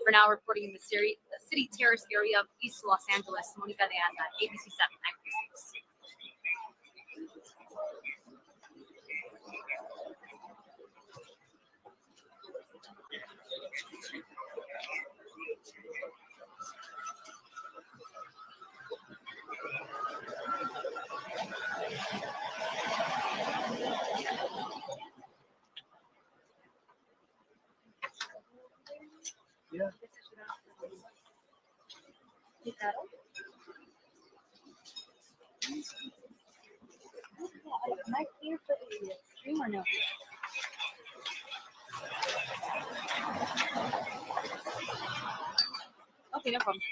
For now, reporting in the City Terrace area of East Los Angeles, Monica de Anda, ABC 7 936. Yeah. Am I here for the stream or no? Okay, no problem.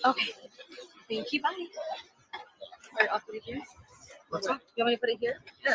Okay. Thank you. Bye. Or I'll put it here. What's up? You want me to put it here? Yeah.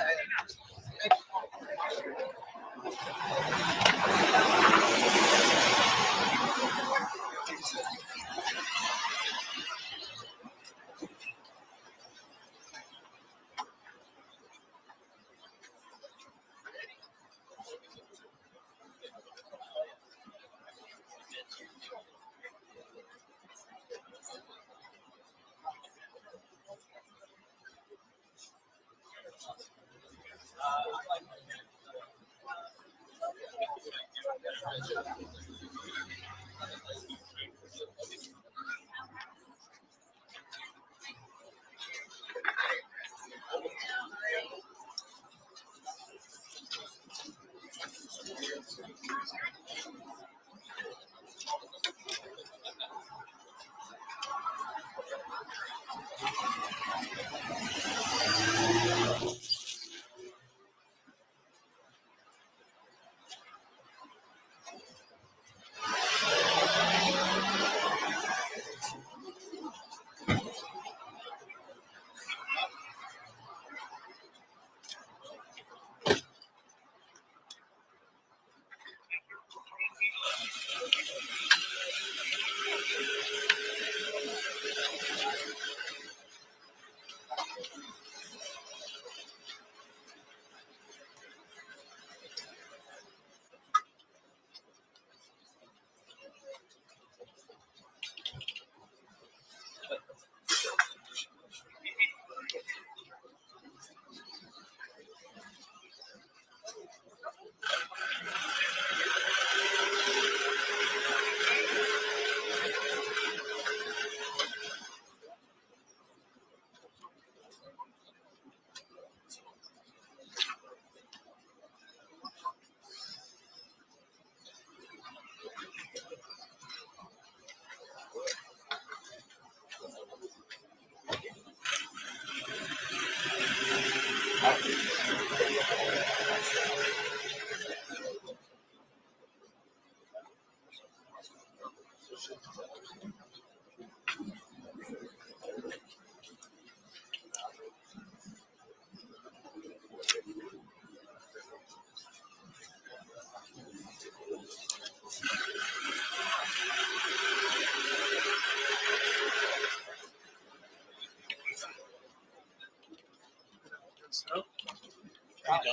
So, not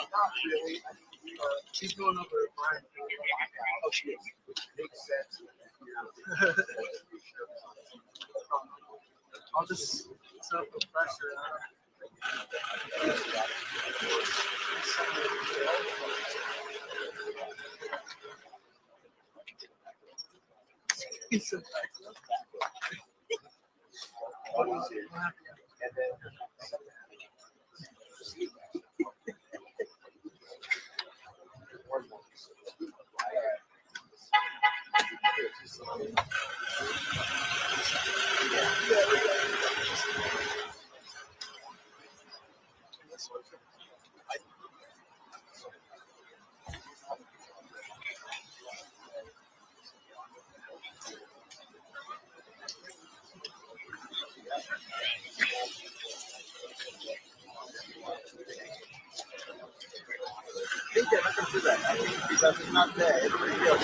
really. She's going over to Brian. Oh, she is. Makes sense. I'll just set the pressure. He said, Because it's not there. It's real.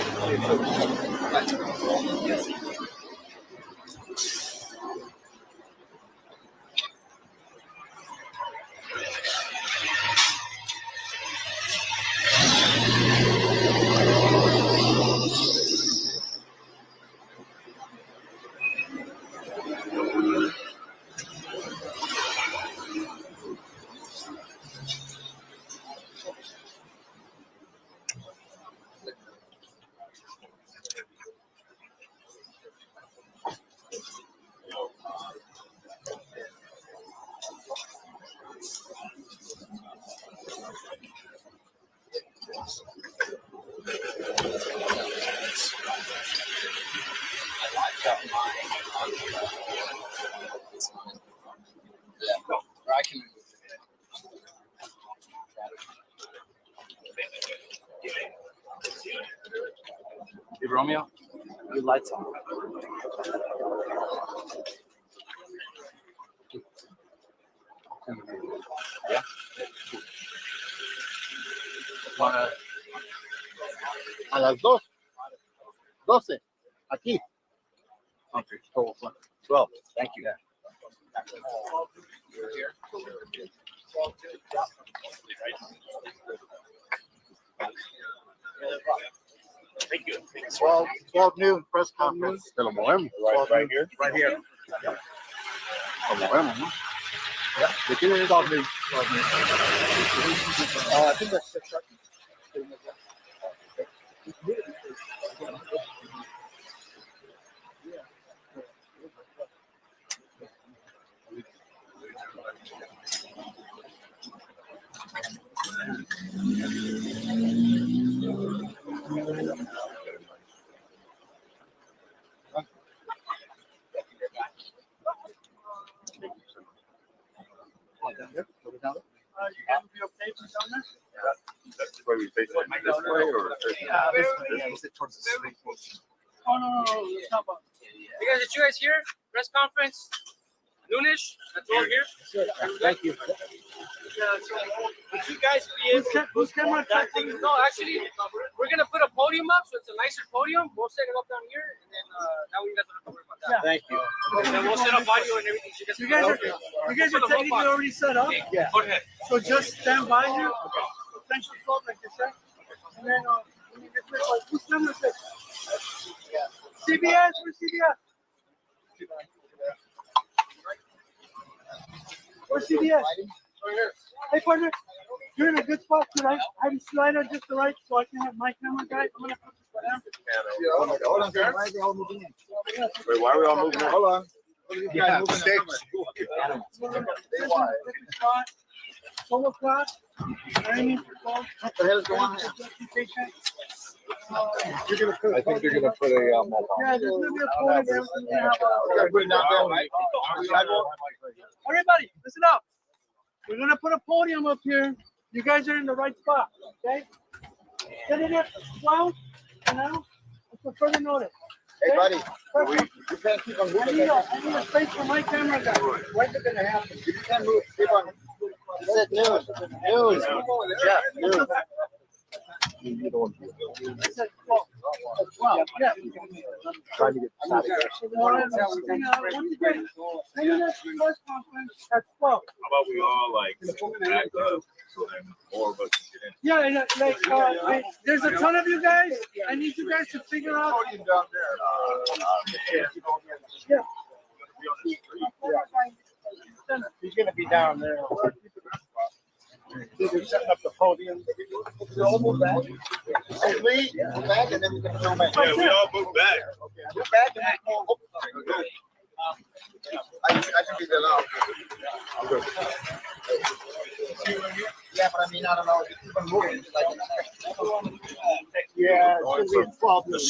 I can move it. Hey, Romeo, your lights on. Yeah. A las 12. Aquí. Okay, 12. Thank you. Thank you. 12 noon press conference. Te lo movemos. Right here. Right here. Lo movemos, ¿no? Yeah. ¿De quién es? 12 noon. I think that's the truck. That's where we face it this way or Is it towards the street? Oh, no. It's not about. You guys, did you guys hear? Press conference, noonish. That's all here. Thank you. Would you guys be able to put that thing? No, actually, we're gonna put a podium up, so it's a nicer podium. We'll set it up down here, and then that way you guys don't have to worry about that. Thank you. And then we'll set up audio and everything. So You guys are technically already set up. Yeah. Go ahead. So just stand by here. Essentially, float like this, right? And then when you get this, like, who's number 6? CBS, where's CBS? Where's CBS? Hey, partner, you're in a good spot tonight. I have you slide on just the right so I can have my camera guy. I'm gonna put this for them. Hold on, sir. Why are they all moving in? Wait, why are we all moving in? Hold on. Yeah, Solo class. What the hell is going on? You're gonna put. I think they're gonna put a mobile. Yeah, there's gonna be a podium there. We're gonna have Gotta put it down there, right? Everybody, listen up. We're gonna put a podium up here. You guys are in the right spot, okay? Set it at 12, and now, for further notice. Hey, buddy. Perfect. You can't keep on I moving. need a space for my camera guy. When's it gonna happen? You can't move. Keep on. You said noon. Noon. Yeah, noon. I said 12. 12, yeah. Trying to get out of here. Once again, Hindustan Times conference at 12. How about we all like back up so then more of us can get in? Yeah, and there's a ton of you guys. I need you guys to figure out. Yeah. He's gonna be down there. They're setting up the podium. We'll move back. Hey, Lee, move back and then we can film it. Yeah, we all move back. Move back and then we'll I can be the loud. Yeah, but I mean, I don't know. Just keep on moving. Yeah, it's gonna be a problem.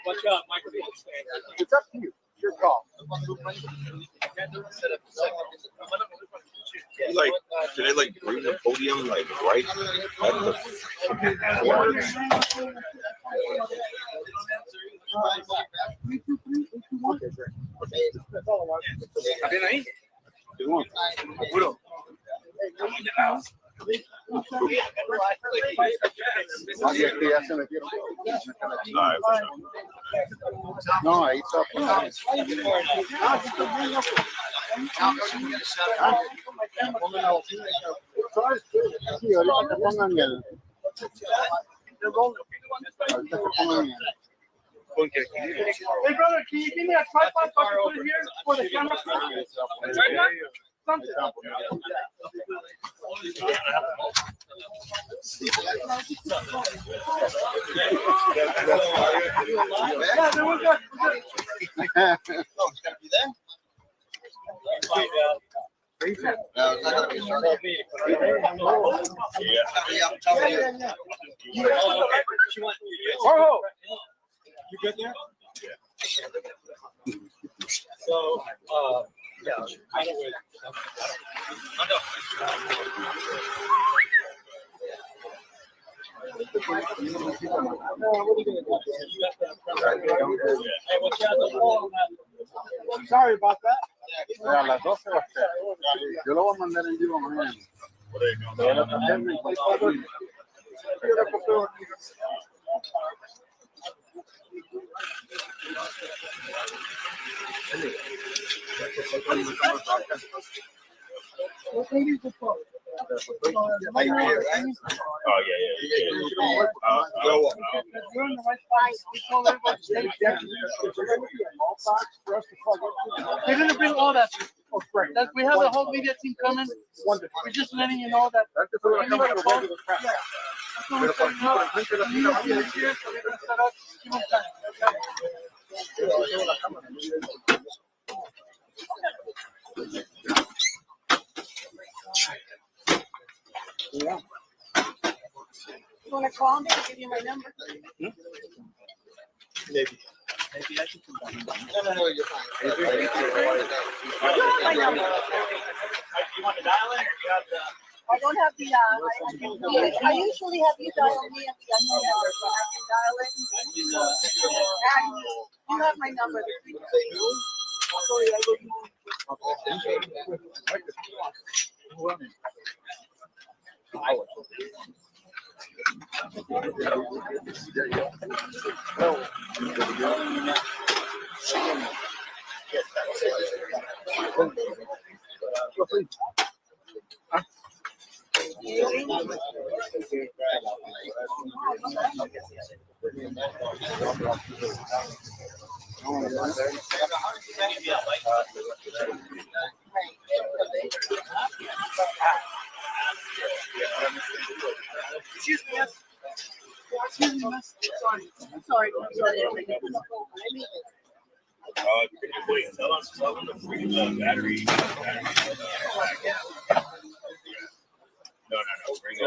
Watch out, microphone stand. It's up to you. Your call. Like, can they like bring the podium like right at the ¿Está bien ahí? No, ahí está. Sí, ahorita que pongan el. Ahorita que pongan el. Hey, brother, can you give me a tripod so I can put it here for the camera? A tripod? Something. Yeah, there we go. Oh, you good there? So, yeah, I don't wait. Sorry about that. A las 12 va a ser. Yo lo voy a mandar en vivo mañana. Oh, yeah. You're in the right spot. We told everybody to stay there. They're gonna bring all that. That we have the whole media team coming. We're just letting you know that. You wanna call me? I'll give you my number. Maybe. No, you're fine. My number. You want to dial in or you have the? I don't have the, I usually have you dial me at the unknown number, but I can dial it. And you have my number. Excuse me, miss. Excuse me, miss. Sorry. I'm sorry. Sell them the free battery. No. Bring it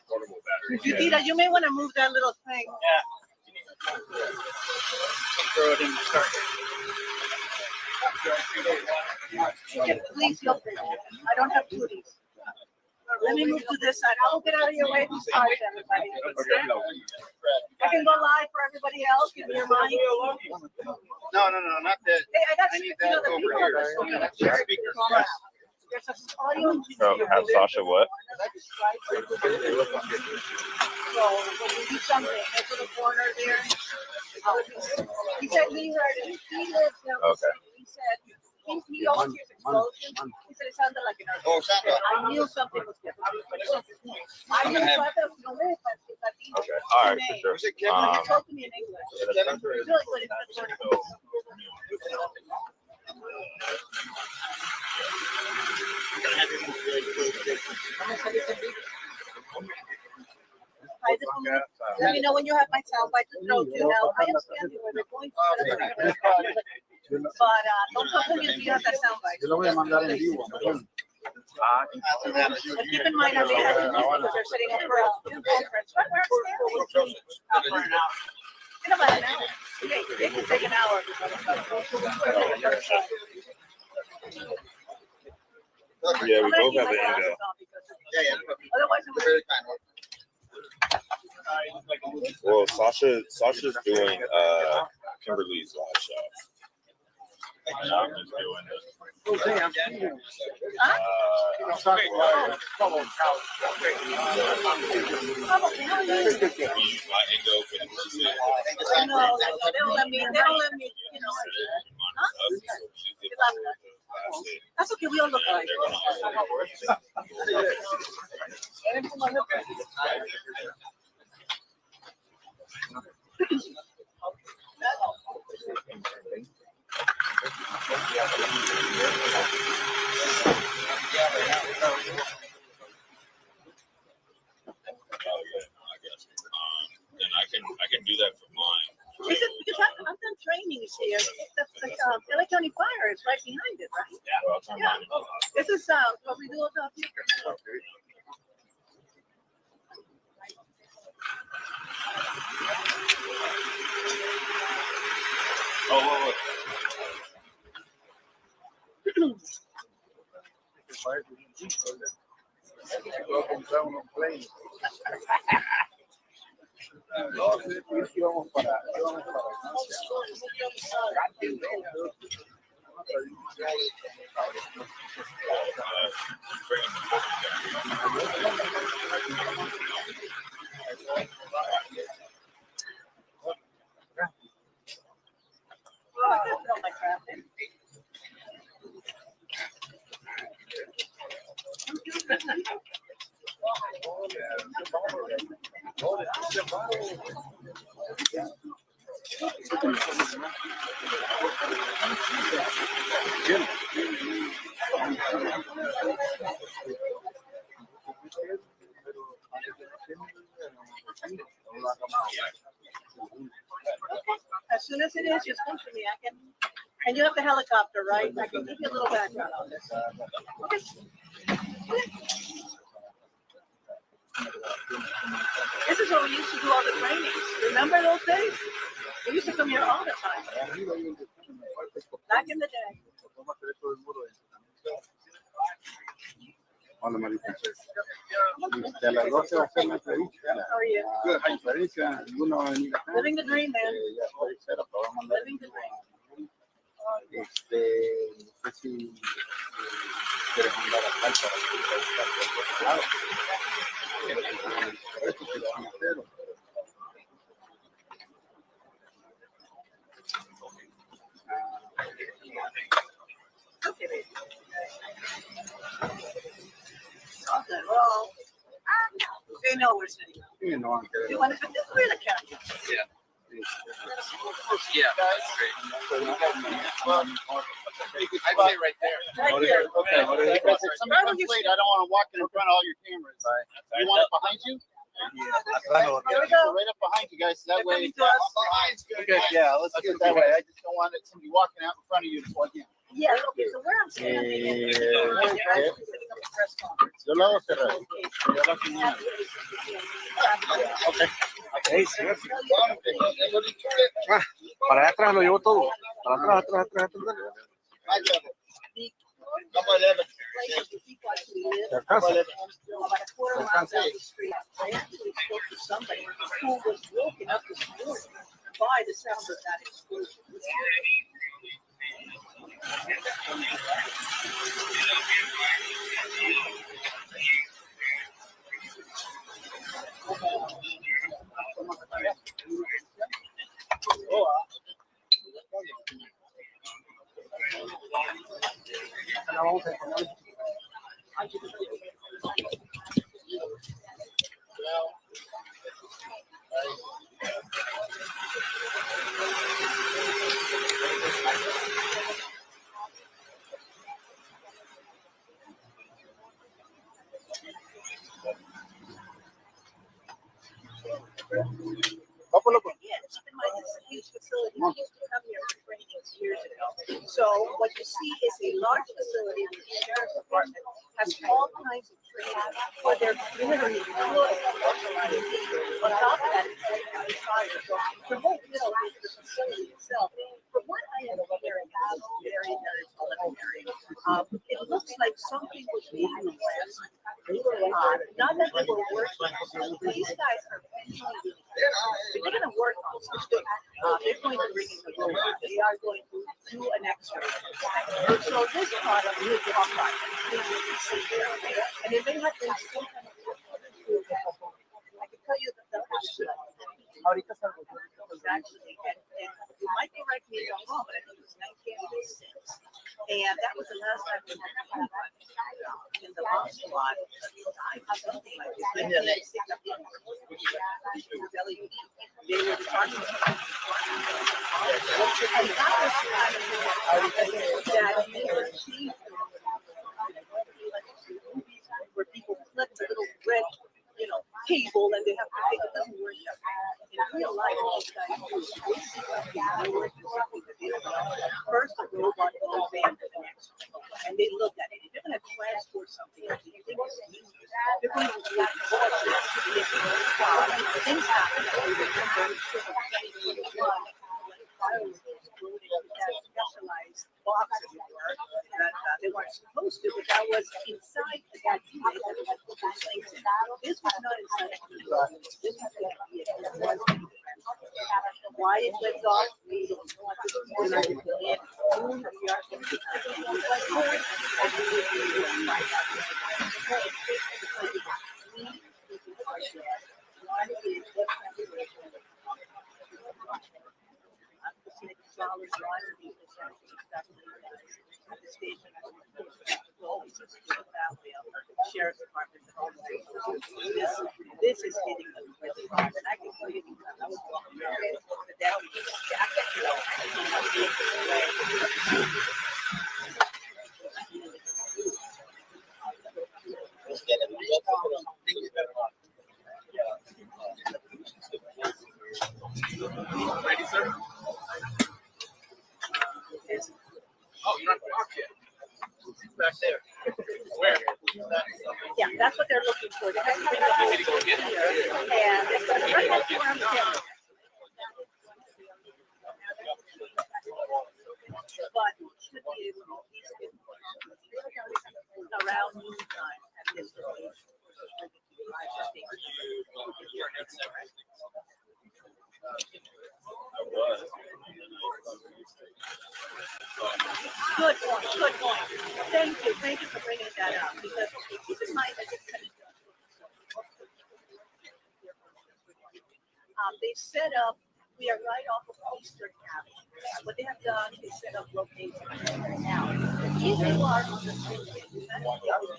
portable battery. Tita, you may want to move that little thing. Throw it in the start. Please feel free. I don't have two of these. Let me move to this side. I will get out of your way. Sorry, everybody. I can go live for everybody else. Give me your money. No, not that. Hey, I got I need you know, that the over people here. are looking at Your your speaker's camera. There's an audio engineer. So have Sasha what? So when we do something, there's a little corner there. He said he heard it. He lives there. Okay. He said he always hears explosions. He said it sounded like an earthquake. Oh, sound like. I knew something was different. I knew something was different. Okay. All right, for sure. Was it Kevin? He spoke to me in English. Really good. It's good. Let me know when you have my soundbite to throw to. Now, I understand where they're going to. But don't talk to me until you have that soundbite. Yo lo voy a mandar en vivo. But keep in mind, I may have to because they're setting up for a conference. Right where it's standing. In about an hour. Okay, it can take an hour. Yeah, we both have an ego. Yeah. Otherwise, it would. Very kind. Well, Sasha's doing Kimberly's live show. And I'm just doing it. Probably, how are you? I know, they don't let me, you know. Huh? That's okay, we all look alike. Then I can do that for mine. Is it, because I've done trainings here, the LA County Fire is right behind it, right? Well, it's on Yeah. mine. This is, what we do up here. Oh, Oh, I gotta put all my crap in. As soon as it is, just come to me. I can, and you have the helicopter, right? I can give you a little background on this. Okay. This is where we used to do all the trainings. Remember those days? We used to come here all the time. Back in the day. Hola, Marita. A las 12 va a ser la entrevista. How are you? La conferencia, ninguno va a venir acá. Living the dream, man. Ya estoy cero, pero vamos a mandar. Living the dream. No sé si quieres mandar a tal para que pueda estar por otro lado. Esto que lo van a hacer. Okay, baby. All good. Well, they know we're sitting. Sí, no van a querer. You want to put this way, the camera? Yeah, that's great. I'd say right there. Right here. Okay, what is it? Because if somebody comes late, I don't want to walk in front of all your cameras. You want it behind you? Here we go. Right up behind you guys, so that They're way. coming to us. Okay, yeah, let's do it that way. I just don't want it somebody walking out in front of you to plug in. Yeah, okay, so where I'm standing is right, sitting up a press conference. Yo lo hago cerrar. Para allá atrás lo llevo todo. Para atrás, atrás, atrás, atrás. Places where people actually live. La casa. About a quarter mile down the street, I actually spoke to somebody who was woken up this morning by the sound of that explosion. Again, keep in mind, this is a huge facility. We used to come here for trainings years ago. So what you see is a large facility where the sheriff's department has all kinds of training for their literally employees. On top of that, it's like county fire. So the whole deal is the facility itself. From what I am hearing, it's very, very preliminary. It looks like something was being planned. Not that they were working. These guys are they're going to work on something. They're going to bring in the robot. They are going to do an X-ray. So this product is a product, and it may have been some kind of I can tell you that the Ahorita salgo. was actually, and you might correct me if I'm wrong, but I think it was 1986. And that was the last time we had one in the last lot. Something like this. They were talking and that was kind of that you would see where people click the little red, cable and they have to take it doesn't work. In real life, what these guys do is they see something work and something that they don't know. First, the robot goes in to the next one, and they look at it. If they're going to transport something, they're going to do it. Things happen. Specialized boxes that they weren't supposed to, but that was inside that unit that was putting things in. This was not inside the unit. This was why it went off, we don't know. Sheriff's Department. This is hitting them really hard, and I can tell you because I was walking around the down Ready, sir? Oh, you're not marked yet. It's back there. Where? Yeah, that's what they're looking for. They have to bring the whole thing here, and it's going to right next to where I'm standing. But should be able to around noontime at this stage. Good point, good point. Thank you for bringing that up, because keep in mind that it's kind of they set up, we are right off of Eastern Avenue. What they have done is set up locations now. If you are on the freeway, you might want to avoid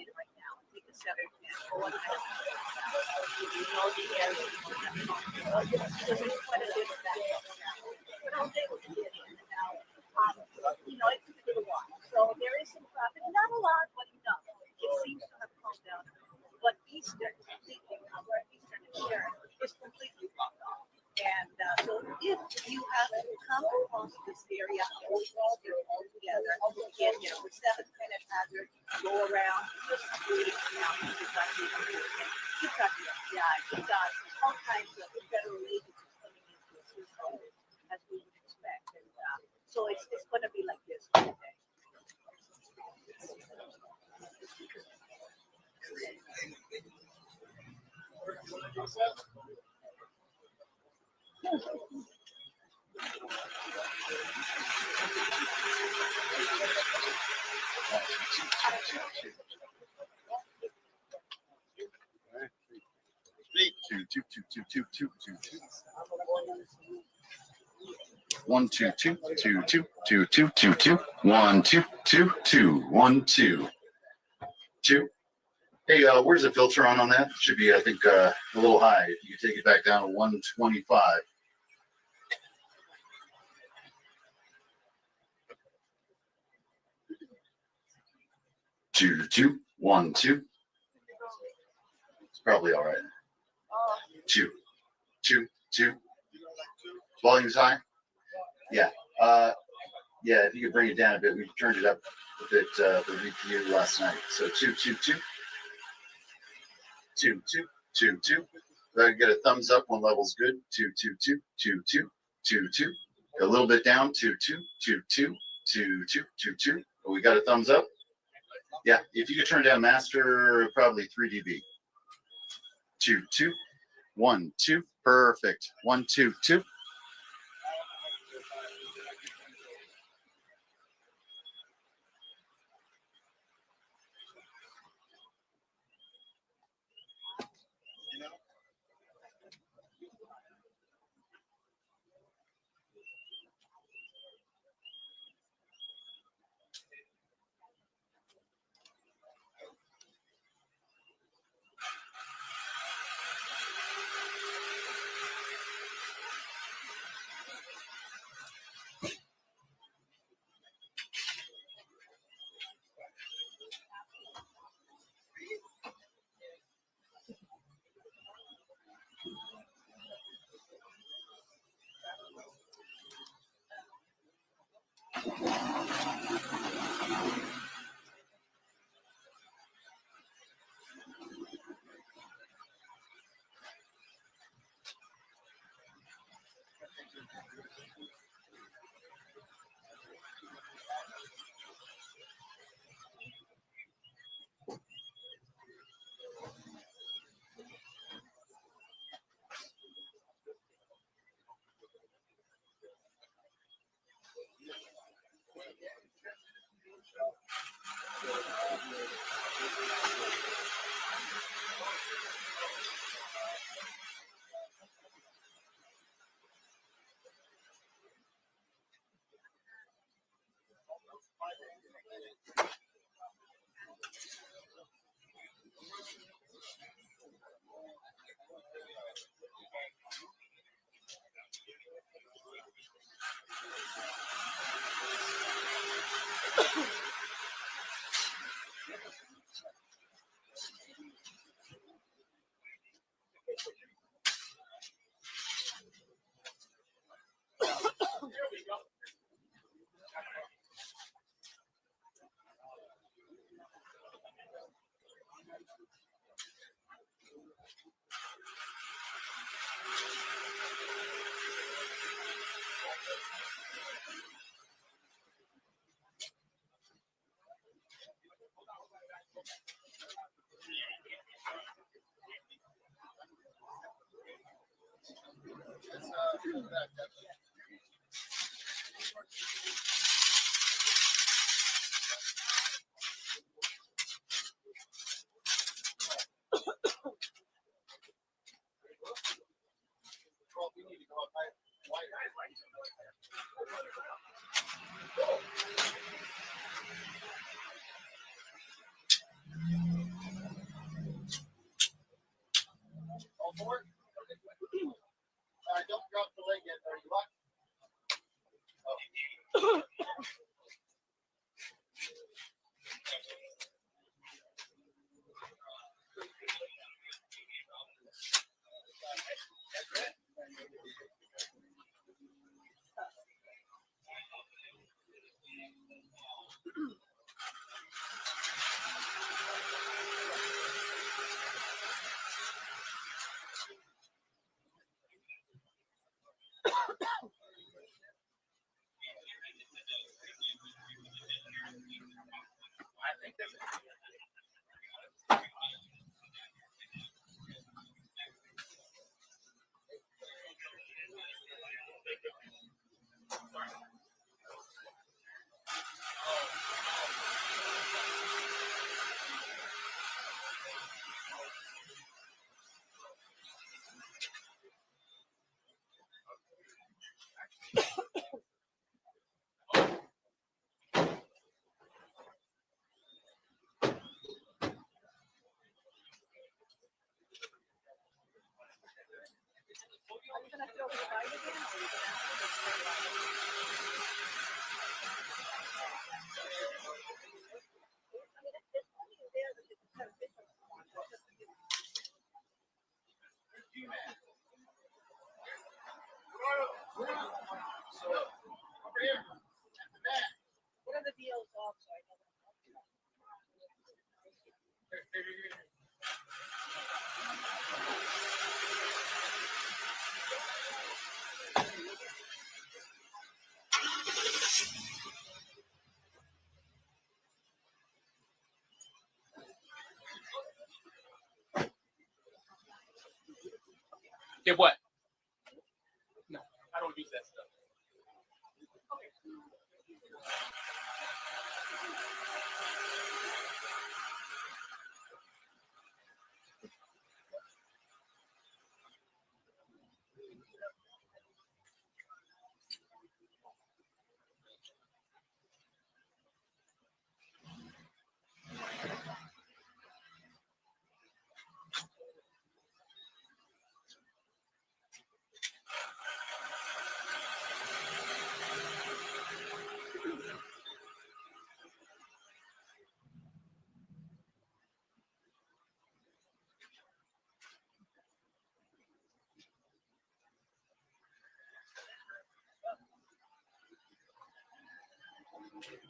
it right now. Take a 710 or you know the area. Because it's quite a bit of that. But I'll be able to get in and out. It took a little while. So there is some traffic, not a lot, but enough. It seems to have calmed down. But Eastern, where Eastern is sharing, is completely blocked off. And so if you haven't come across this area all together, again, with 710 at Hazard, go around, just waiting around, you've got the FBI, you've got all kinds of federal agencies coming into the system, as we would expect. And so it's going to be like this today. One, two, two, two, two, two, two, two, two. 1, 2, 2, 2, 1, 2, 2. Hey, where's the filter on that? Should be, I think, a little high. If you could take it back down to 125. Two to two, 1, 2. It's probably all right. 2, 2, 2. Volume's high. Yeah. Yeah. If you could bring it down a bit, we turned it up a bit for VPU last night. So 2, 2, 2. 2, 2, 2, 2. I get a thumbs up when level's good. 2, 2, 2, 2, 2, 2, 2. A little bit down. 2, 2, 2, 2, 2, 2, 2, 2. Oh, we got a thumbs up. Yeah. If you could turn down master, probably 3 dB. 2, 2, 1, 2. Perfect. 1, 2, 2. Don't drop the leg yet. Are you lucky? Are you gonna throw the fight again? Or are you gonna have to stay on it? I mean, there's plenty in there that they can have different ones. So, over here, at the back. What are the deals also? I know. Get what? No, I don't use that stuff. Okay, Civil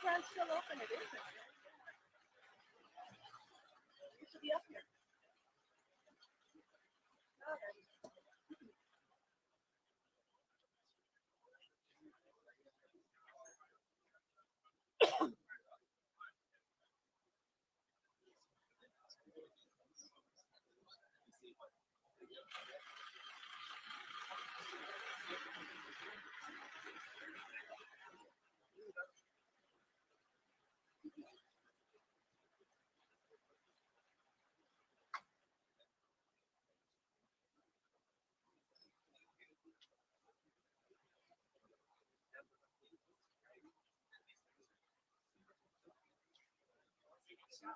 Brand's still open, it isn't. It should be up here. Then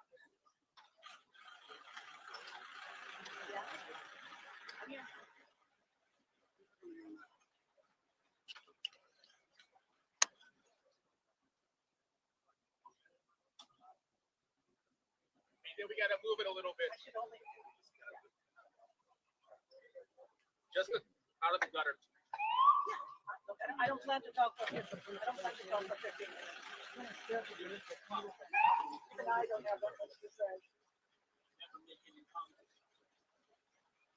we gotta move it a little bit. Just out of the gutter. Look, I don't plan to talk for 15 minutes. I don't plan to talk for 15 minutes. Even I don't have that much to say.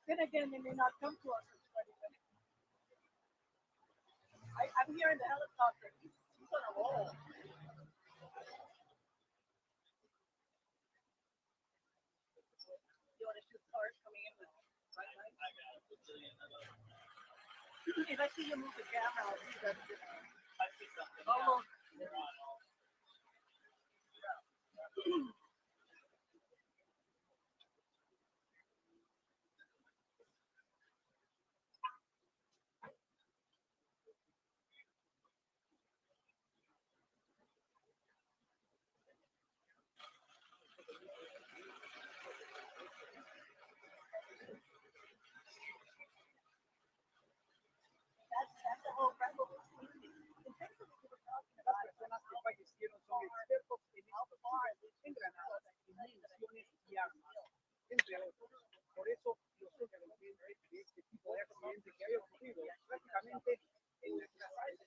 Then again, they may not come to us in 20 minutes. I'm hearing the helicopter. He's on a roll. You want to shoot cars coming in with bright lights? If I see you move the camera, I'll see that. Oh, look. That's the whole rebel. In terms of what we were talking about, Las personas que fallecieron son expertos en en granadas, en municiones y armas, entre otros. Por eso, los sorprendentes de este tipo de accidente que había ocurrido prácticamente en nuestras áreas.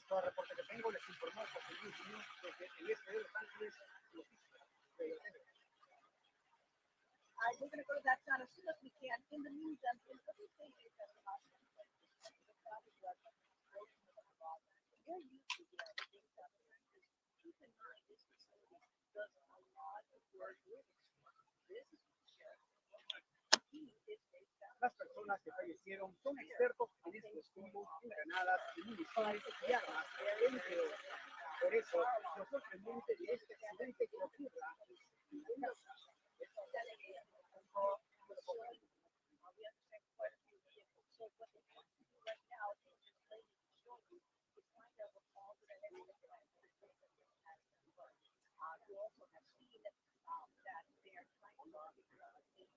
Todo el reporte que tengo les informó José Luis Muñoz desde el este de Los Ángeles, noticias. we're going to go to that town as soon as we can. In the meantime, in everything is at the hospital. They're used to that. Keep in mind, this facility does a lot of work with this is Las personas que fallecieron son expertos en explosivos, en granadas, en municiones y armas, entre otros. Por eso, lo sorprendente de este accidente que ocurra en la casa.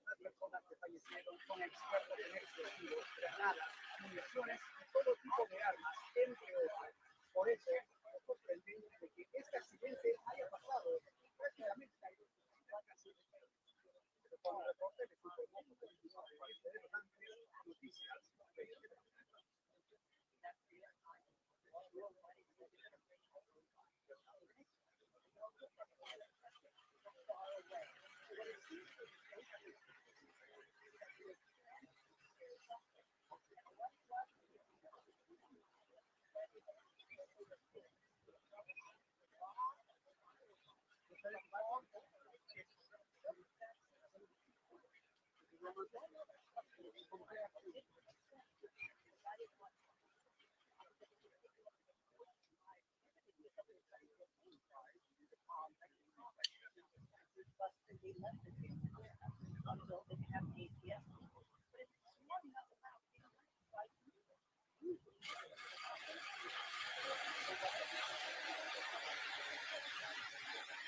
Las personas que fallecieron son expertos en explosivos, granadas, municiones y todo tipo de armas, entre otros. Por eso, es sorprendente de que este accidente haya pasado prácticamente en la casa. Pero con el reporte de informó de Los Ángeles, noticias.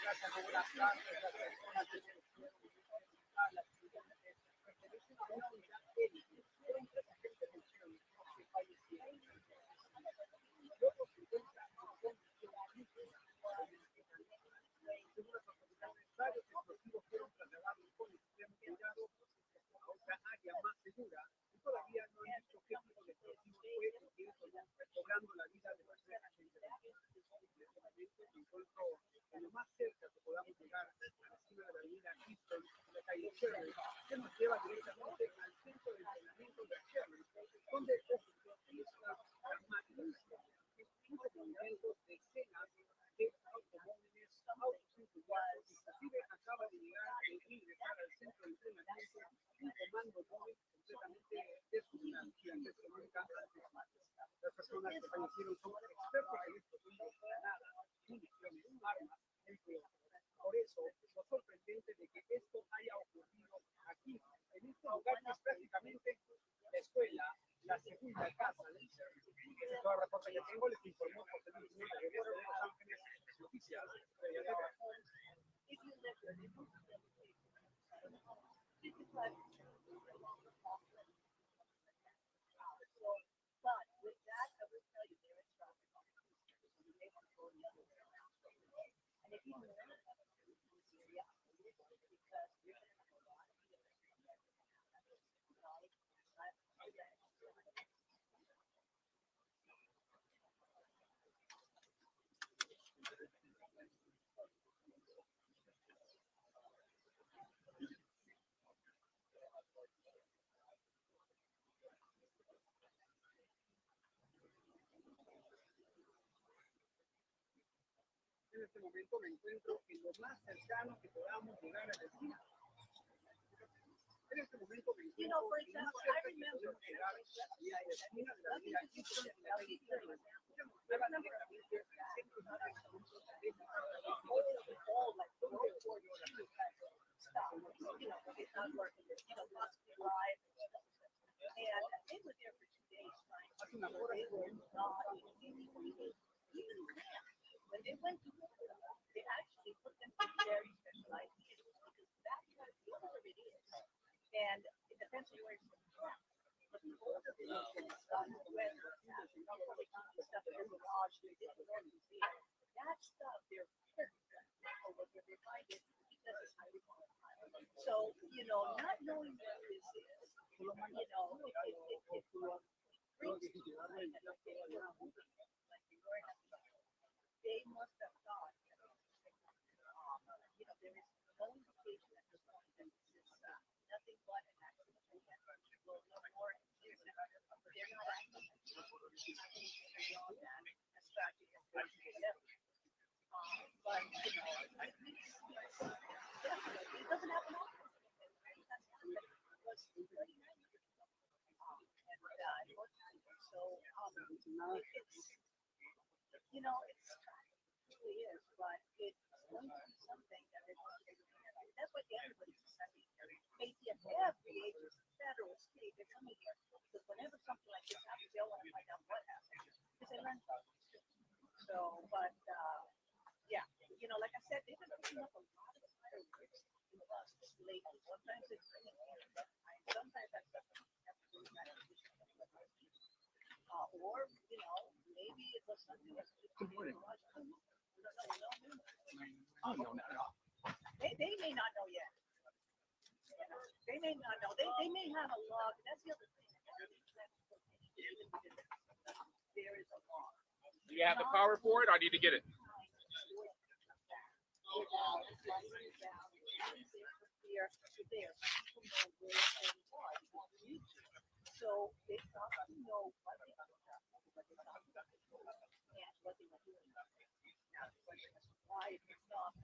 Gracias a las personas que se a la actividad pertenecen a una unidad élite, fueron 3 agentes mencionados que fallecieron. Y otros 50 son según las autoridades, varios explosivos fueron trasladados con extremo cuidado a otra área más segura y todavía no han dicho qué tipo de explosivos fue el que hizo cobrando la vida de los 3 agentes. Me encuentro en lo más cerca que podamos llegar a la esquina de la avenida Houston y la calle Sherman, que nos lleva directamente al centro de entrenamiento de Sherman, donde ocurrió esta magnífica movimientos de escenas de automóviles, autos incendiados, inclusive acaba de llegar e ingresar al centro de entrenamiento un comando móvil completamente desunido que nunca antes. Las personas que fallecieron son expertos en estos tipos de granadas, municiones, armas, entre otros. Por eso, lo sorprendente de que esto haya ocurrido aquí, en este lugar que es prácticamente la escuela, la segunda casa del servicio. Ese es todo el reporte que tengo, les informó José Luis Muñoz de Los Ángeles, noticias. En este momento me encuentro en lo más cercano que podamos llegar a la esquina. En este momento me You encuentro know, for en lo example, más I cerca que remember podemos llegar a la esquina de la avenida Hindustan Times. You know, it's not working. You know, lost lives. And they were there for 2 days trying to Hace unas horas they were not even then, when they went to they actually put them in very specialized units because that's what it is. And it depends on where it's from. But the older the weather, probably stuff that is lodged, they didn't normally see it. That stuff, they're very careful with where they find it because it's highly volatile. So, you know, not knowing what this is, you know, it brings to mind that like they were moving, like they were in a, they must have thought, you know, there is no indication at this point that this is nothing but an accident. Well, no more years now, but they're not acting beyond that, as tragic as this is. But, you know, at least, definitely, it doesn't happen often. It was 39 years ago. And so, it's, you know, it's tragic, it really is, but it's going to be something that they're going to be looking at. That's what everybody's deciding. ATF, every agency, federal, state, they're coming here because whenever something like this happens, they all want to find out what happened because they learn from it. So, but yeah, you know, like I said, they've been picking up a lot of fireworks in the last lately. Sometimes it's raining here, and sometimes that's have to do with that condition. Or, you know, maybe it was something that's just Good morning. Oh, no, no. They may not know yet. You know, they may not know. They may have a log. That's the other thing. There is a log. Do you have the power for it? I need to get it. So they probably know what they got, what they got, and what they were doing. Now the question is why it stopped.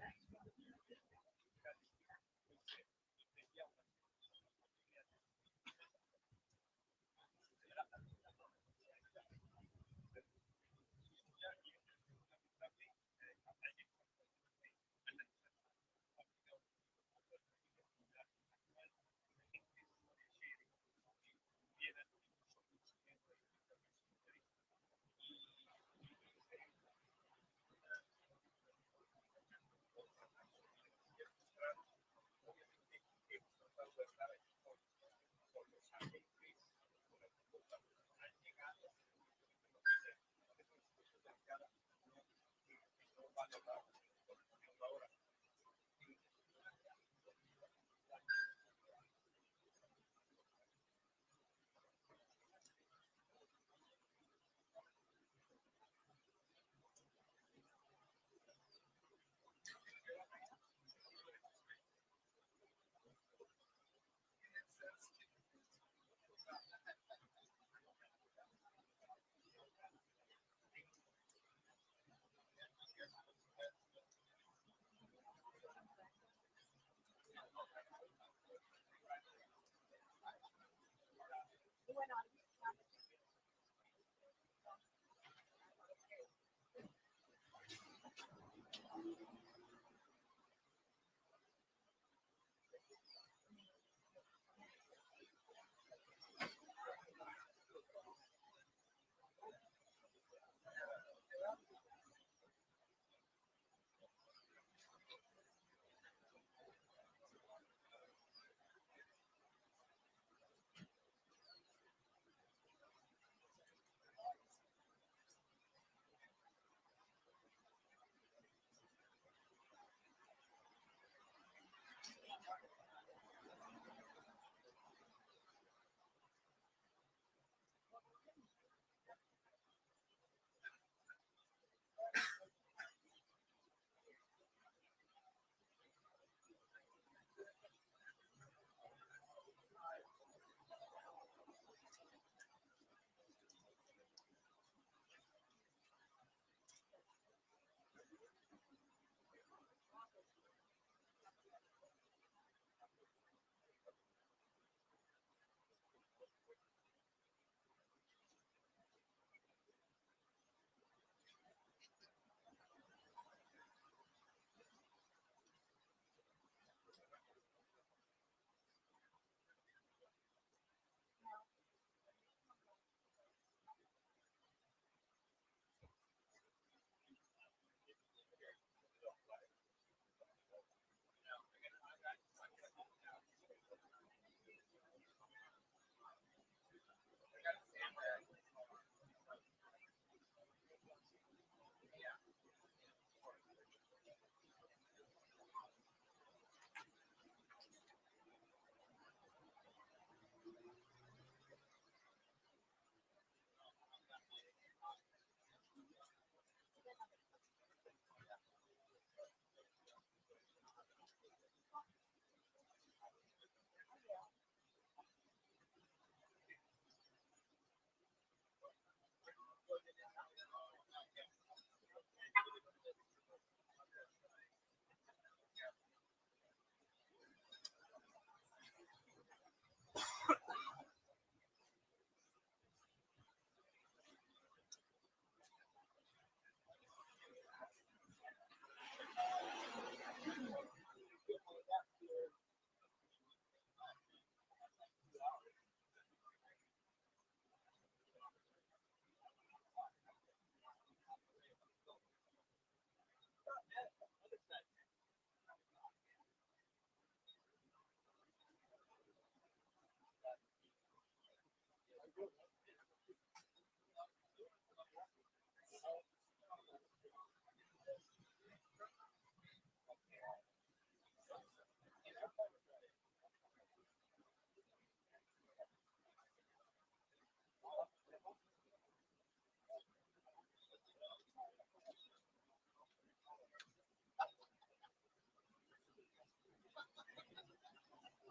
I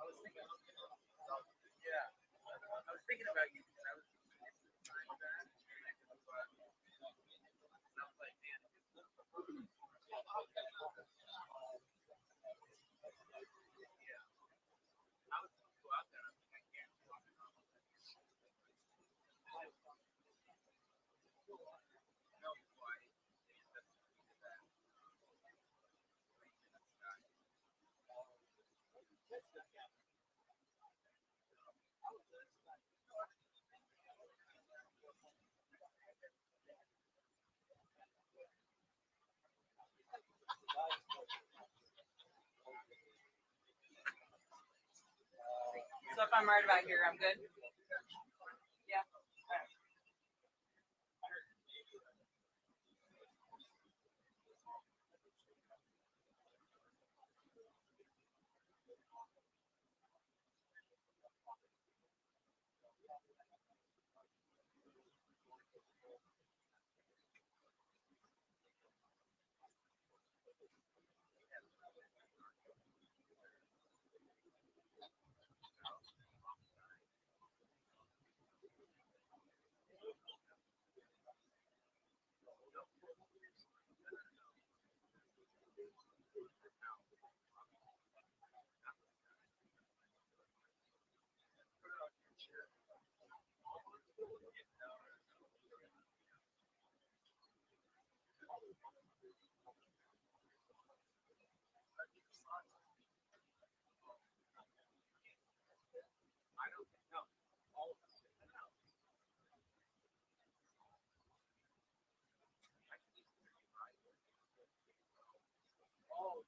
was thinking, yeah, I was thinking about you because I was trying that. And I was like, man, yeah, I was going to go out there. I'm like, I can't. No, why? So if I'm right about here, I'm good. Yeah. I don't know. All of them. Oh,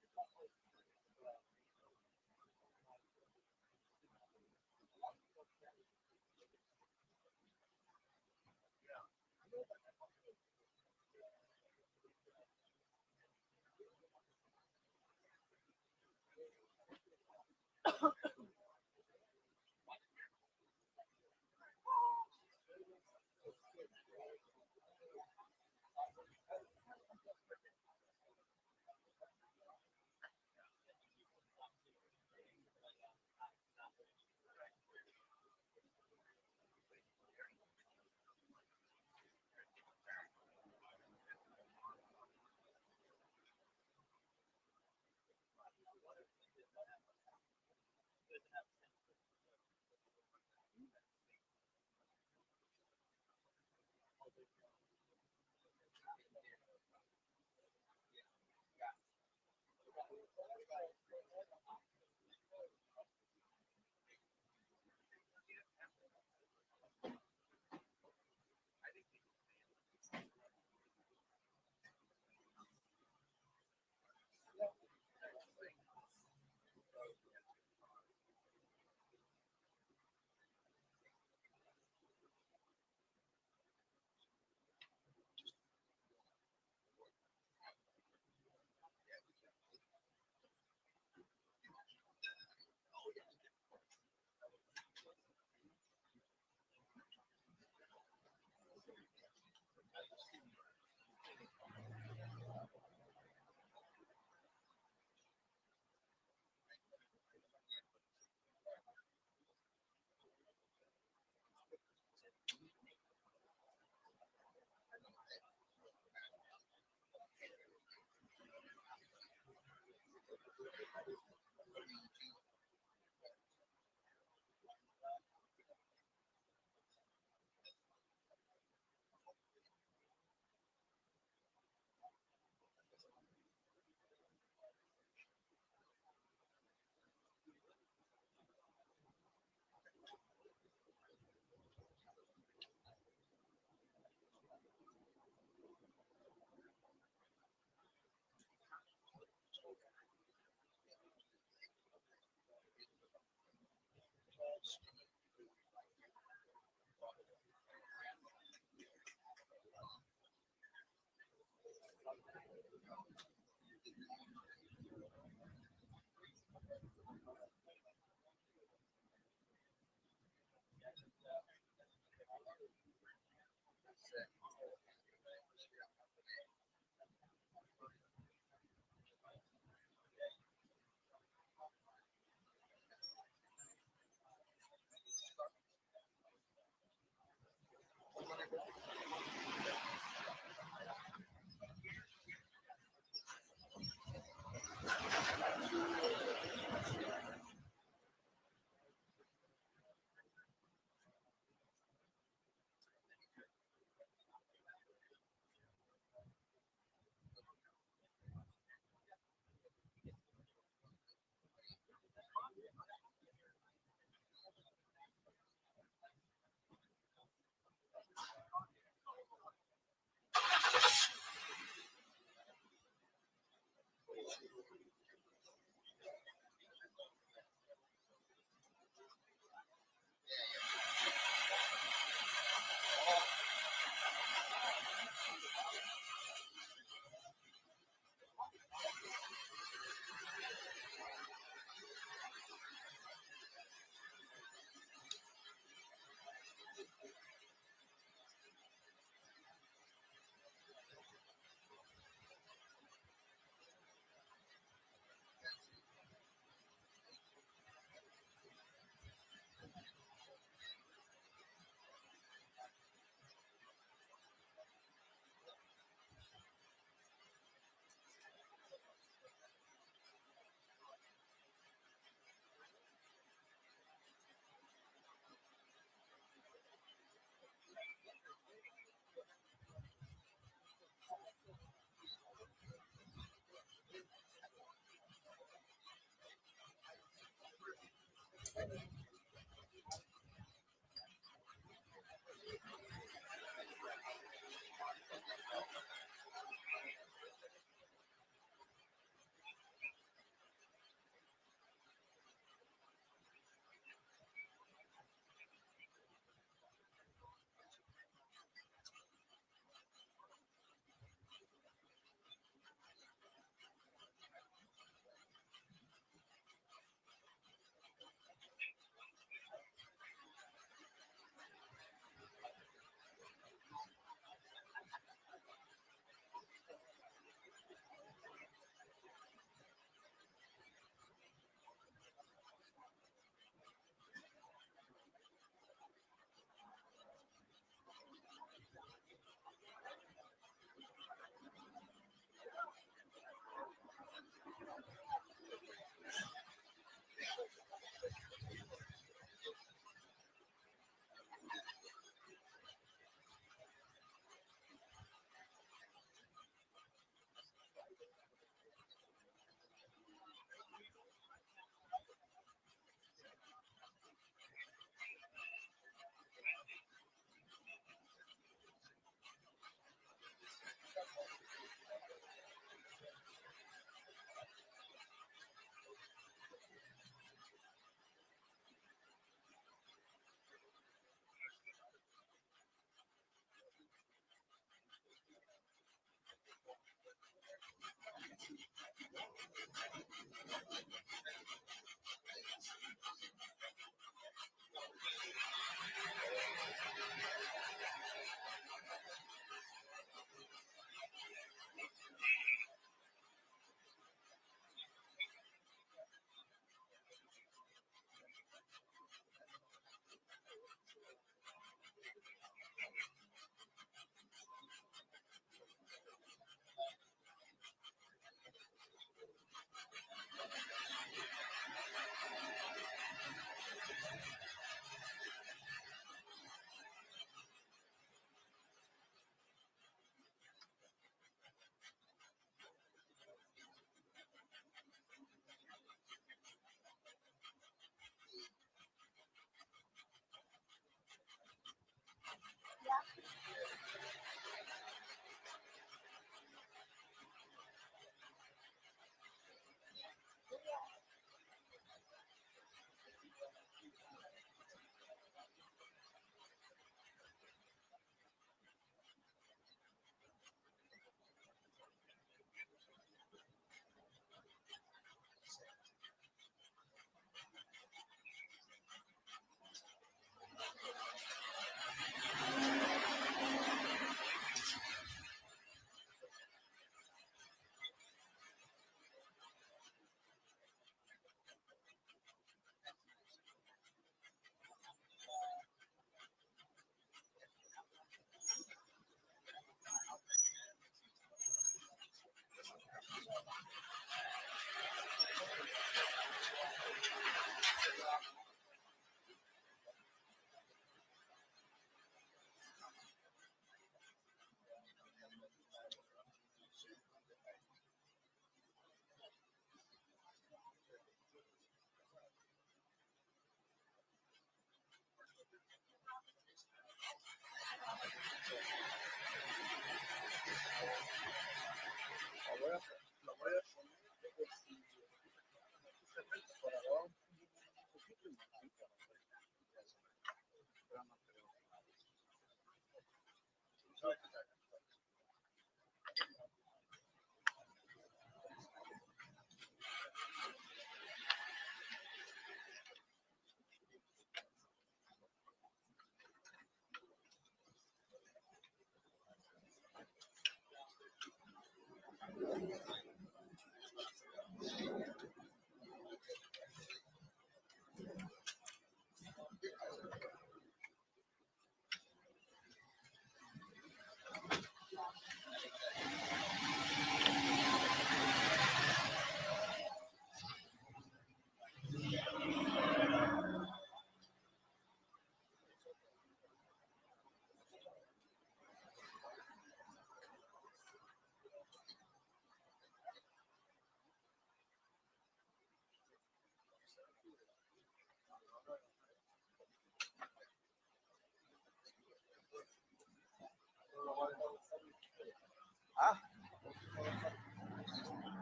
Ah,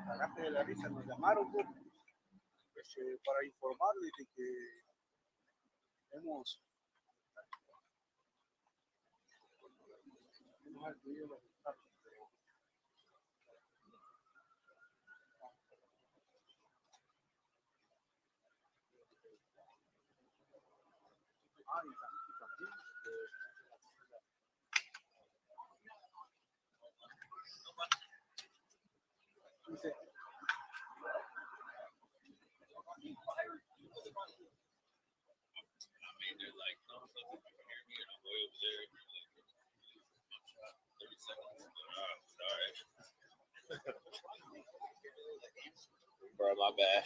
cagaste de la risa, nos llamaron pues, para informarles de que hemos adquirido los resultados. Ah, y también, dice, Bro, my bad.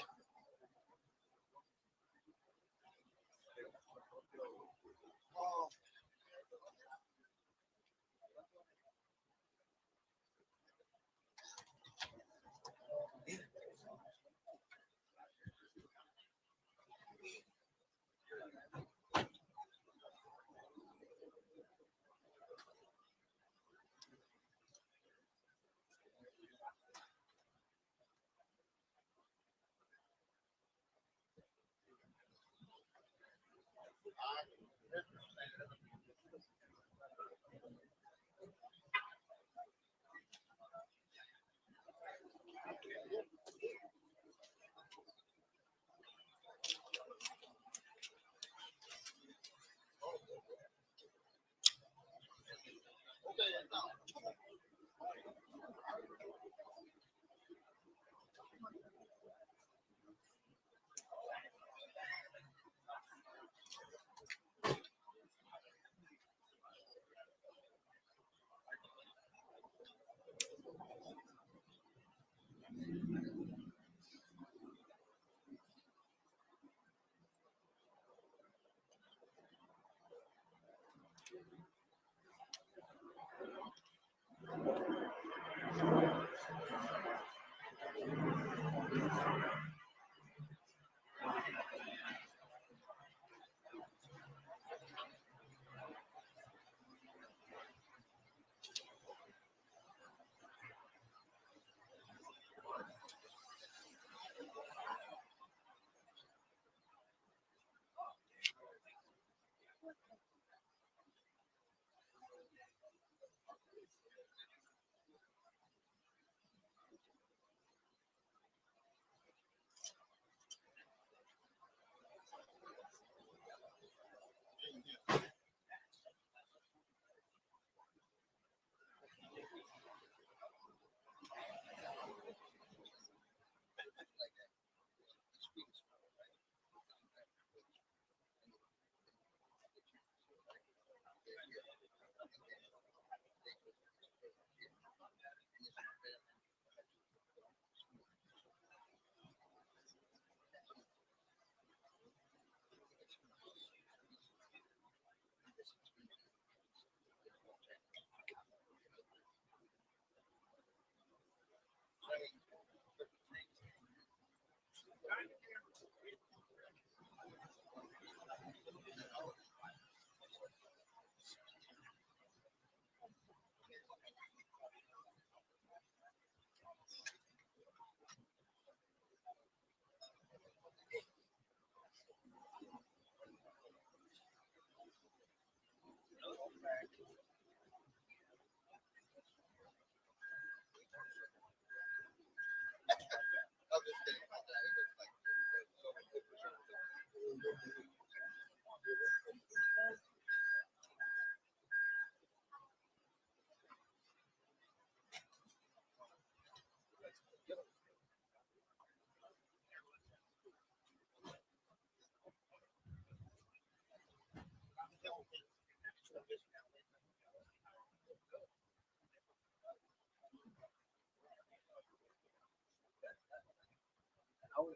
Como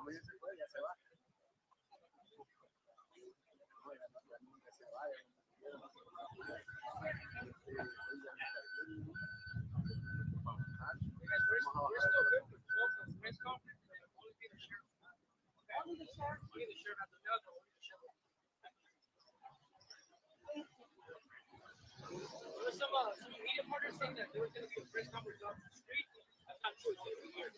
ella se fue, ya se va. There was some media partners saying that there was going to be a press conference off the street. That's not true. It's going to be here.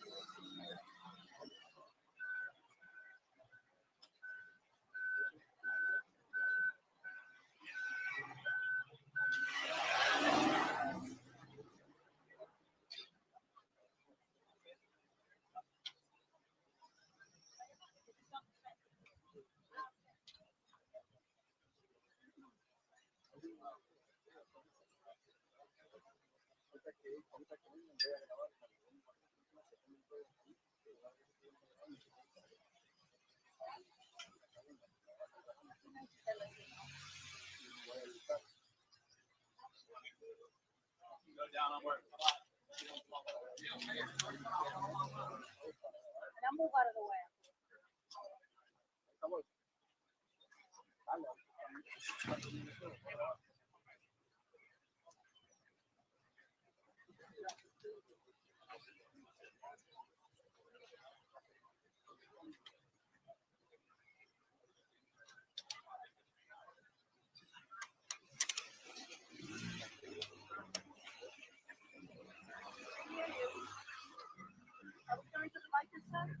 Now move out of the way. Are we going to the mic this time?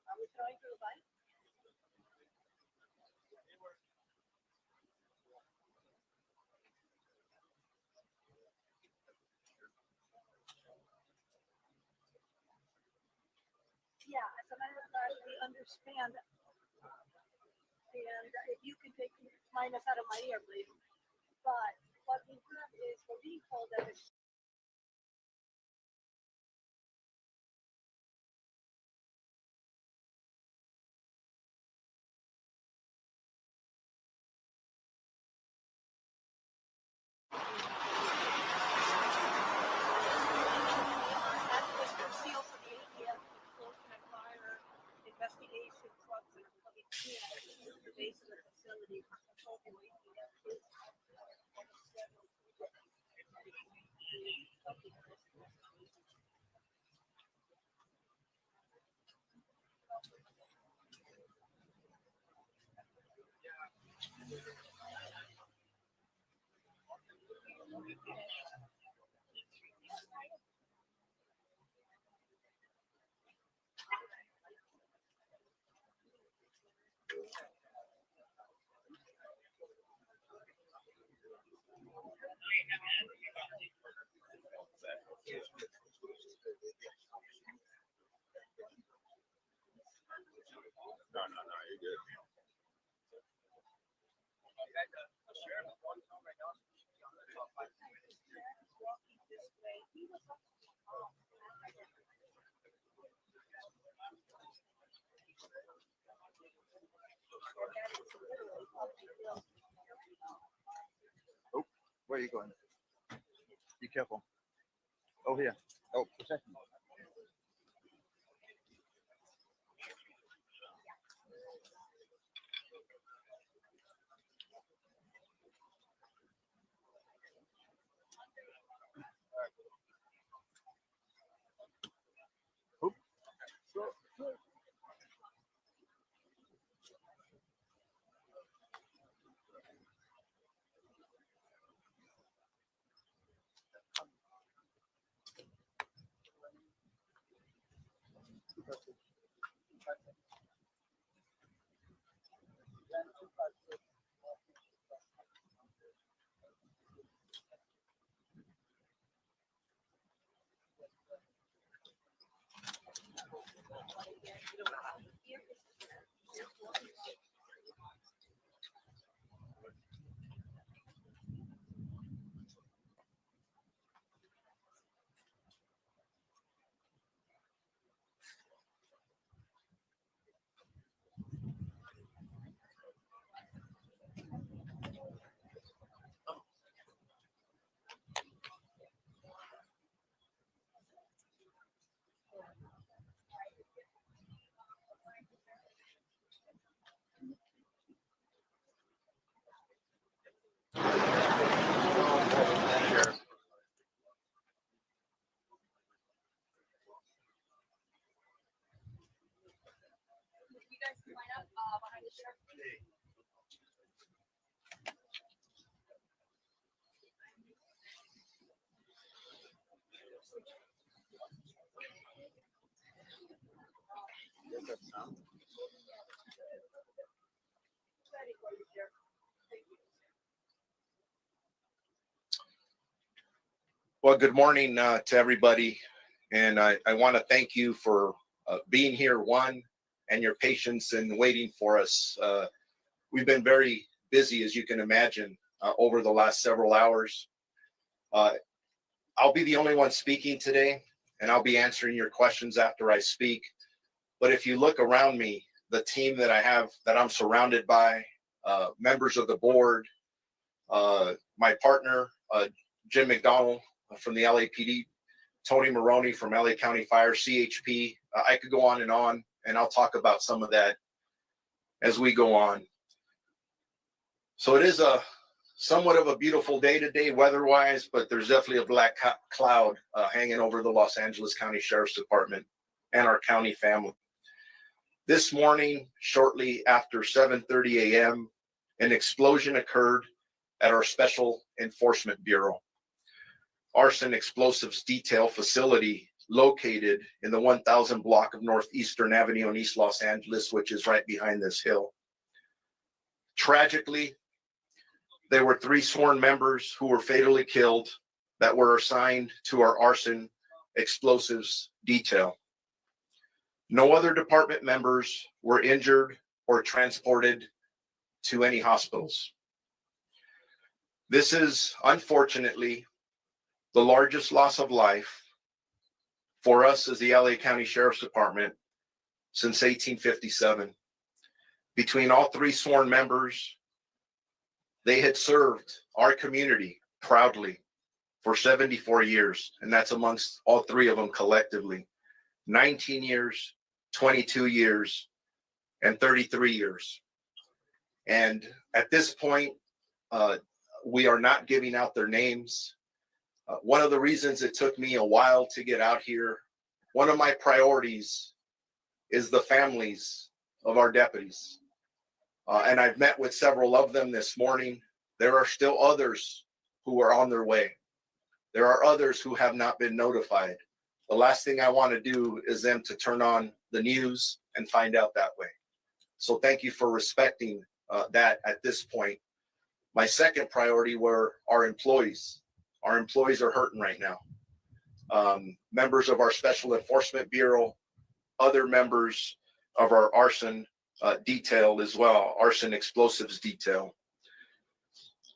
Are we throwing to the mic? Yeah, as a matter of fact, we understand. And if you can take minus out of my ear, please. But what we have is we're being told that it's that was concealed from the ATF enforcement fire investigation trucks that are coming in the base of the facility. Walking this way, he was up to the top. Oh, where are you going? Be careful. Oh, here. Oh, protect me. Oh. Well, good morning to everybody. And I want to thank you for being here, one, and your patience in waiting for us. We've been very busy, as you can imagine, over the last several hours. I'll be the only one speaking today, and I'll be answering your questions after I speak. But if you look around me, the team that I have, that I'm surrounded by, members of the board, my partner, Jim McDonald from the LAPD, Tony Maroney from LA County Fire, CHP. I could go on, and I'll talk about some of that as we go on. So it is a somewhat of a beautiful day today weather-wise, but there's definitely a black cloud hanging over the Los Angeles County Sheriff's Department and our county family. This morning, shortly after 7:30 a.m., an explosion occurred at our Special Enforcement Bureau, arson explosives detail facility located in the 1000 block of Northeastern Avenue in East Los Angeles, which is right behind this hill. Tragically, there were 3 sworn members who were fatally killed that were assigned to our arson explosives detail. No other department members were injured or transported to any hospitals. This is, unfortunately, the largest loss of life for us as the LA County Sheriff's Department since 1857. Between all 3 sworn members, they had served our community proudly for 74 years, and that's amongst all 3 of them collectively. 19 years, 22 years, and 33 years. And at this point, we are not giving out their names. One of the reasons it took me a while to get out here, one of my priorities is the families of our deputies. And I've met with several of them this morning. There are still others who are on their way. There are others who have not been notified. The last thing I want to do is them to turn on the news and find out that way. So thank you for respecting that at this point. My second priority were our employees. Our employees are hurting right now. Members of our Special Enforcement Bureau, other members of our arson detail as well, arson explosives detail.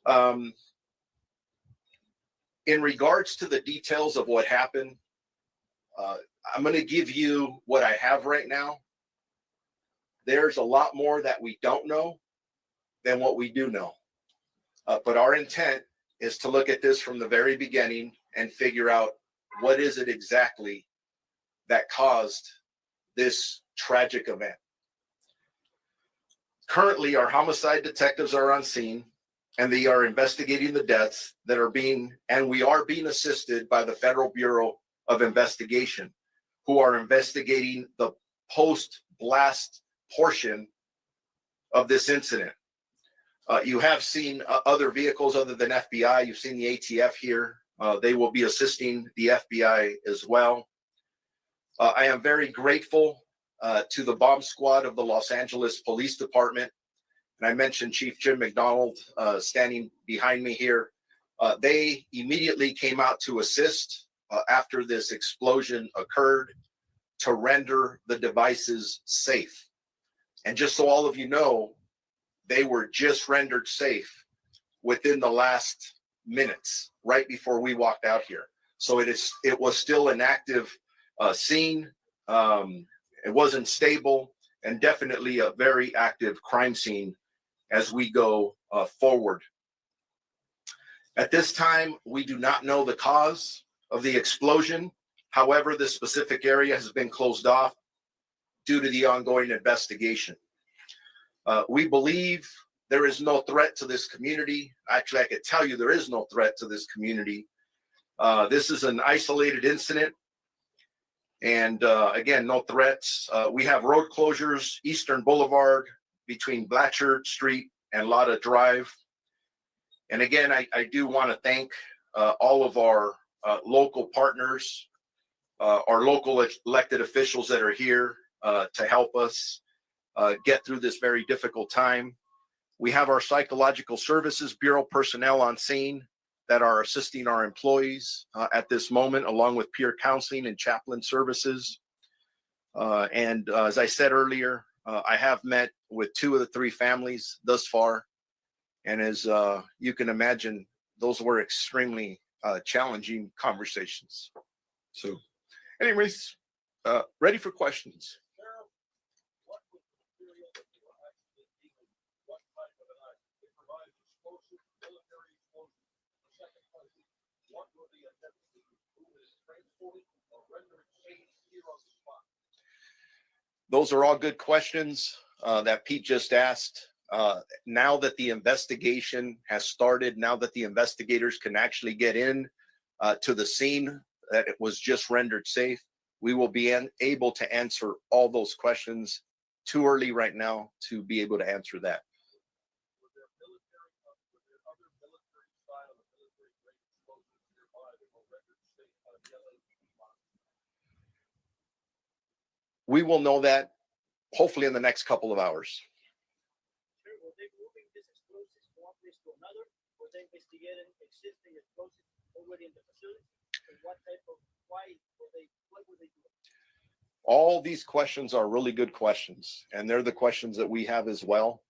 In regards to the details of what happened, I'm going to give you what I have right now. There's a lot more that we don't know than what we do know. But our intent is to look at this from the very beginning and figure out what is it exactly that caused this tragic event. Currently, our homicide detectives are on scene, and they are investigating the deaths that are we are being assisted by the Federal Bureau of Investigation, who are investigating the post-blast portion of this incident. You have seen other vehicles other than FBI. You've seen the ATF here. They will be assisting the FBI as well. I am very grateful to the bomb squad of the Los Angeles Police Department. And I mentioned Chief Jim McDonald standing behind me here. They immediately came out to assist after this explosion occurred to render the devices safe. And just so all of you know, they were just rendered safe within the last minutes, right before we walked out here. So it was still an active scene. It wasn't stable, and definitely a very active crime scene as we go forward. At this time, we do not know the cause of the explosion. However, this specific area has been closed off due to the ongoing investigation. We believe there is no threat to this community. Actually, I could tell you there is no threat to this community. This is an isolated incident. And again, no threats. We have road closures, Eastern Boulevard between Blatchard Street and Lotta Drive. And again, I do want to thank all of our local partners, our local elected officials that are here to help us get through this very difficult time. We have our Psychological Services Bureau personnel on scene that are assisting our employees at this moment, along with peer counseling and chaplain services. And as I said earlier, I have met with 2 of the 3 families thus far. And as you can imagine, those were extremely challenging conversations. So anyways, ready for questions. Those are all good questions that Pete just asked. Now that the investigation has started, now that the investigators can actually get in to the scene that it was just rendered safe, we will be able to answer all those questions. Too early right now to be able to answer that. We will know that hopefully in the next couple of hours. Were they moving this explosives from one place to another? Were they investigating existing explosives already in the facility? And what were they doing? All these questions are really good questions, and they're the questions that we have as well.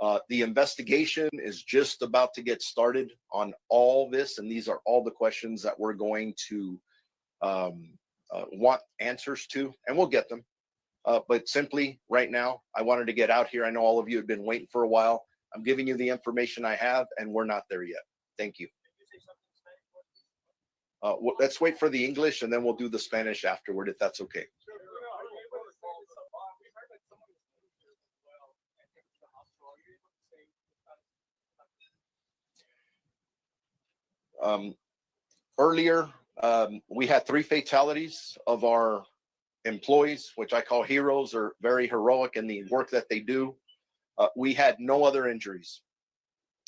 The investigation is just about to get started on all this, and these are all the questions that we're going to want answers to, and we'll get them. But simply right now, I wanted to get out here. I know all of you have been waiting for a while. I'm giving you the information I have, and we're not there yet. Thank you. Let's wait for the English, and then we'll do the Spanish afterward, if that's okay. Earlier, we had 3 fatalities of our employees, which I call heroes, are very heroic in the work that they do. We had no other injuries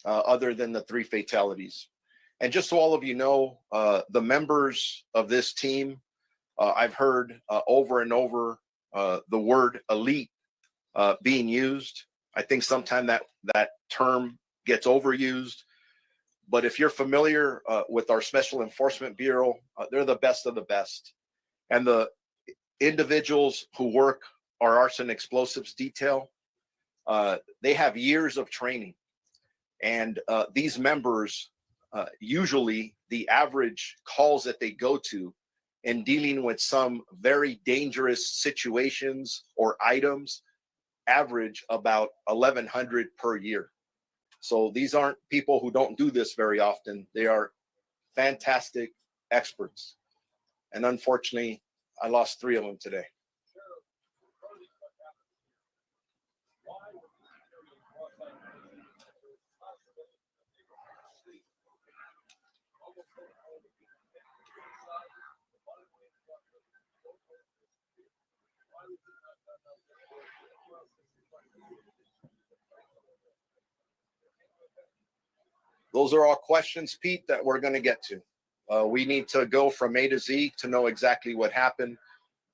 other than the 3 fatalities. And just so all of you know, the members of this team, I've heard over and over the word elite being used. I think sometimes that term gets overused. But if you're familiar with our Special Enforcement Bureau, they're the best of the best. And the individuals who work our arson explosives detail, they have years of training. And these members, usually the average calls that they go to in dealing with some very dangerous situations or items average about 1,100 per year. So these aren't people who don't do this very often. They are fantastic experts. And unfortunately, I lost 3 of them today. Those are all questions, Pete, that we're going to get to. We need to go from A to Z to know exactly what happened.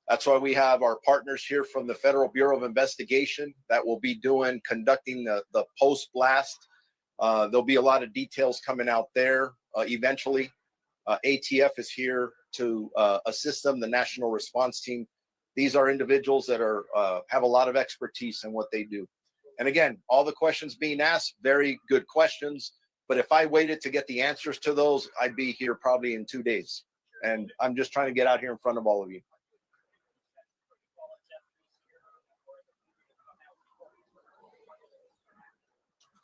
That's why we have our partners here from the Federal Bureau of Investigation that will be conducting the post-blast. There'll be a lot of details coming out there eventually. ATF is here to assist them, the National Response Team. These are individuals that have a lot of expertise in what they do. And again, all the questions being asked, very good questions. But if I waited to get the answers to those, I'd be here probably in 2 days. And I'm just trying to get out here in front of all of you.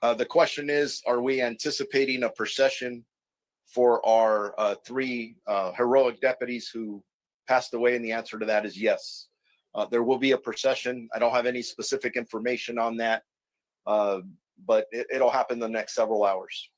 The question is, are we anticipating a procession for our 3 heroic deputies who passed away? And the answer to that is yes. There will be a procession. I don't have any specific information on that, but it'll happen in the next several hours.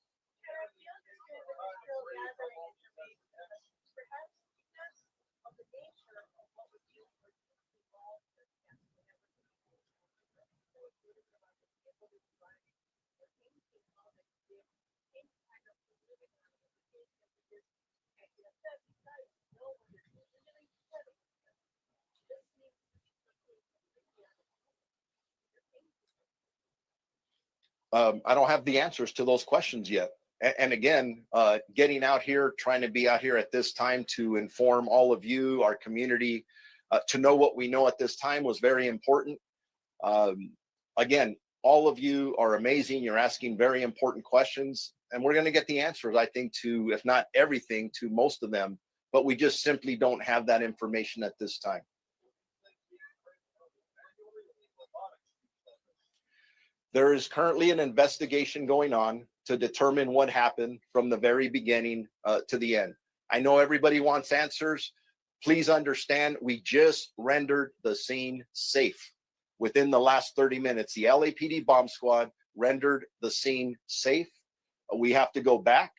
I don't have the answers to those questions yet. And again, getting out here, trying to be out here at this time to inform all of you, our community, to know what we know at this time was very important. Again, all of you are amazing. You're asking very important questions, and we're going to get the answers, I think, to, if not everything, to most of them, but we just simply don't have that information at this time. There is currently an investigation going on to determine what happened from the very beginning to the end. I know everybody wants answers. Please understand, we just rendered the scene safe. Within the last 30 minutes, the LAPD bomb squad rendered the scene safe. We have to go back,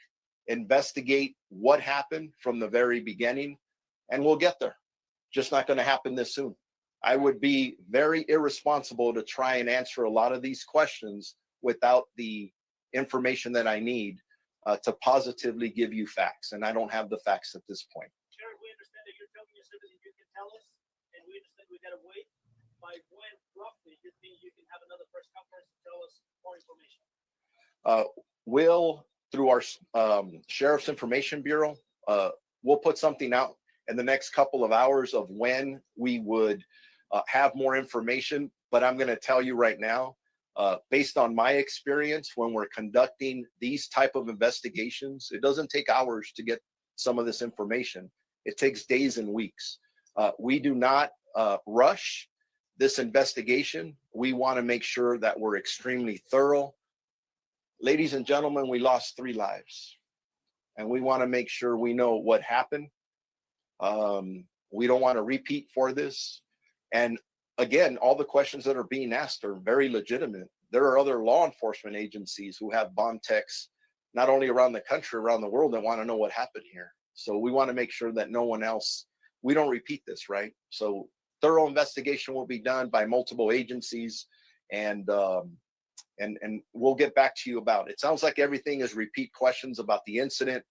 investigate what happened from the very beginning, and we'll get there. Just not going to happen this soon. I would be very irresponsible to try and answer a lot of these questions without the information that I need to positively give you facts. And I don't have the facts at this point. Sheriff, we understand that you're telling us everything you can tell us, and we understand we gotta wait. By when roughly you think you can have another press conference to tell us more information? We'll, through our Sheriff's Information Bureau, we'll put something out in the next couple of hours of when we would have more information. But I'm going to tell you right now, based on my experience, when we're conducting these type of investigations, it doesn't take hours to get some of this information. It takes days and weeks. We do not rush this investigation. We want to make sure that we're extremely thorough. Ladies and gentlemen, we lost 3 lives, and we want to make sure we know what happened. We don't want to repeat for this. And again, all the questions that are being asked are very legitimate. There are other law enforcement agencies who have bomb techs, not only around the country, around the world, that want to know what happened here. So we want to make sure that no one else, we don't repeat this, right? So thorough investigation will be done by multiple agencies, and we'll get back to you about it. It sounds like everything is repeat questions about the incident.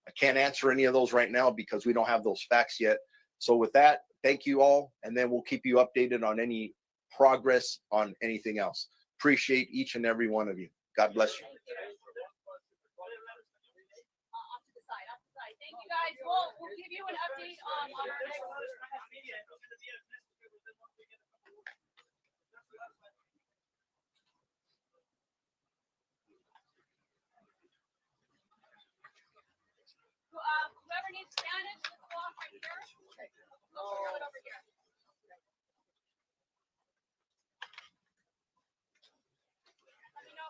I can't answer any of those right now because we don't have those facts yet. So with that, thank you all, and then we'll keep you updated on any progress on anything else. Appreciate each and every one of you. God bless you. Off to the side. Thank you guys. We'll give you an update on our next. Whoever needs Spanish, let's go off right here. We'll do it over here. Let me know.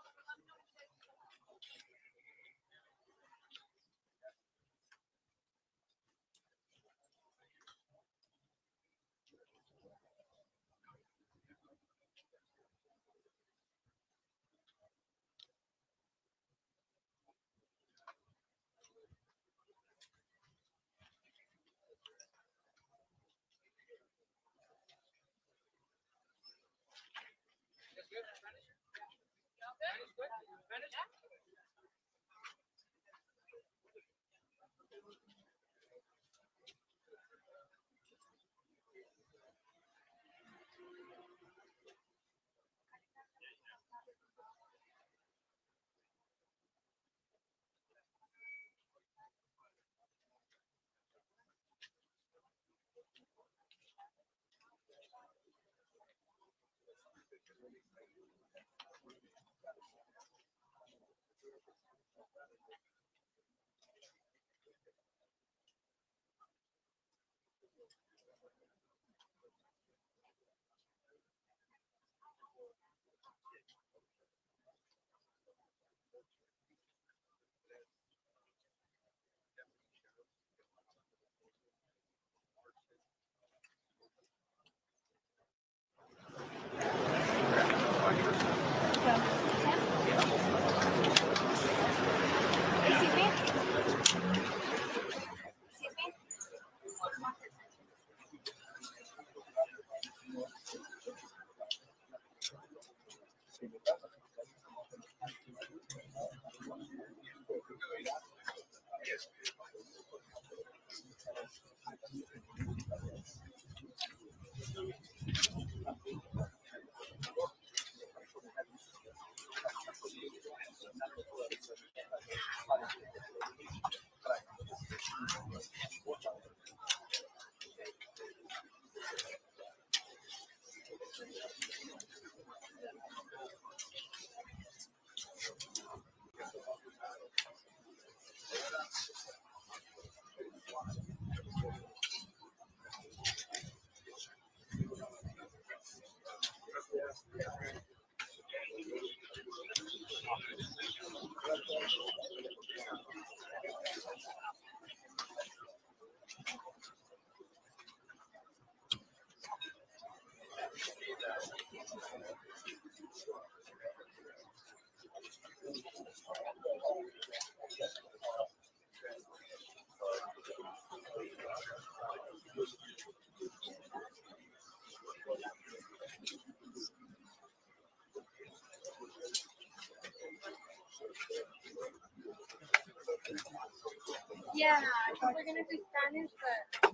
Yeah, I thought we're gonna do Spanish, but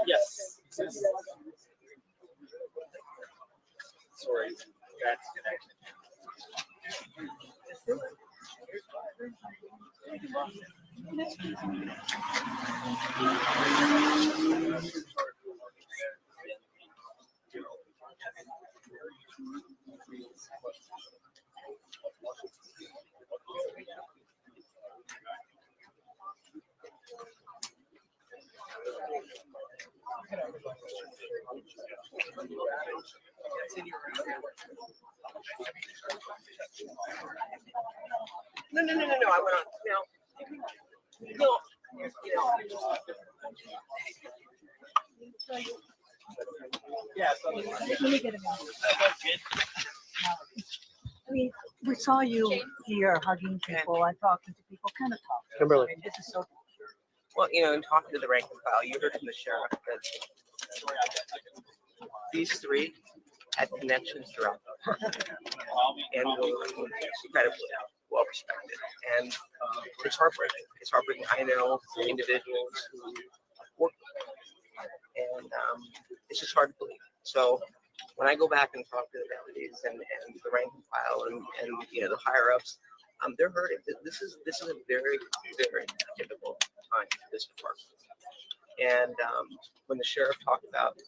Yes. Sorry, that's connection. No, no, no, no, no, I went on, no, Yeah, so Let me get a minute. I mean, we saw you here hugging people and talking to people, kind of talk. Kimberly. I mean, this is so. Well, and talking to the rank and file, you heard from the sheriff that these three had connections throughout the and were incredibly well respected. And it's heartbreaking. It's heartbreaking. I know individuals who work with them, and it's just hard to believe. So when I go back and talk to the deputies and the rank and file and the higher ups, they're hurting. This is a very, very difficult time for this department. And when the sheriff talked about the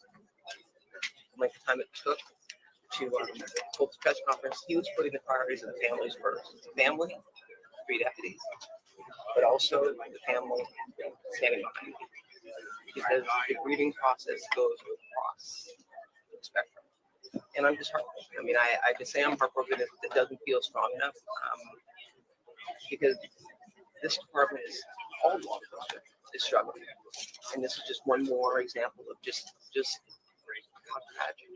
length of time it took to hold the press conference, he was putting the priorities of the families first. The family, 3 deputies, but also the family standing behind you. Because the grieving process goes across the spectrum. And I'm just heartbroken. I mean, I just say I'm heartbroken. It doesn't feel strong enough because this department is all law enforcement. is struggling. And this is just one more example of just how tragic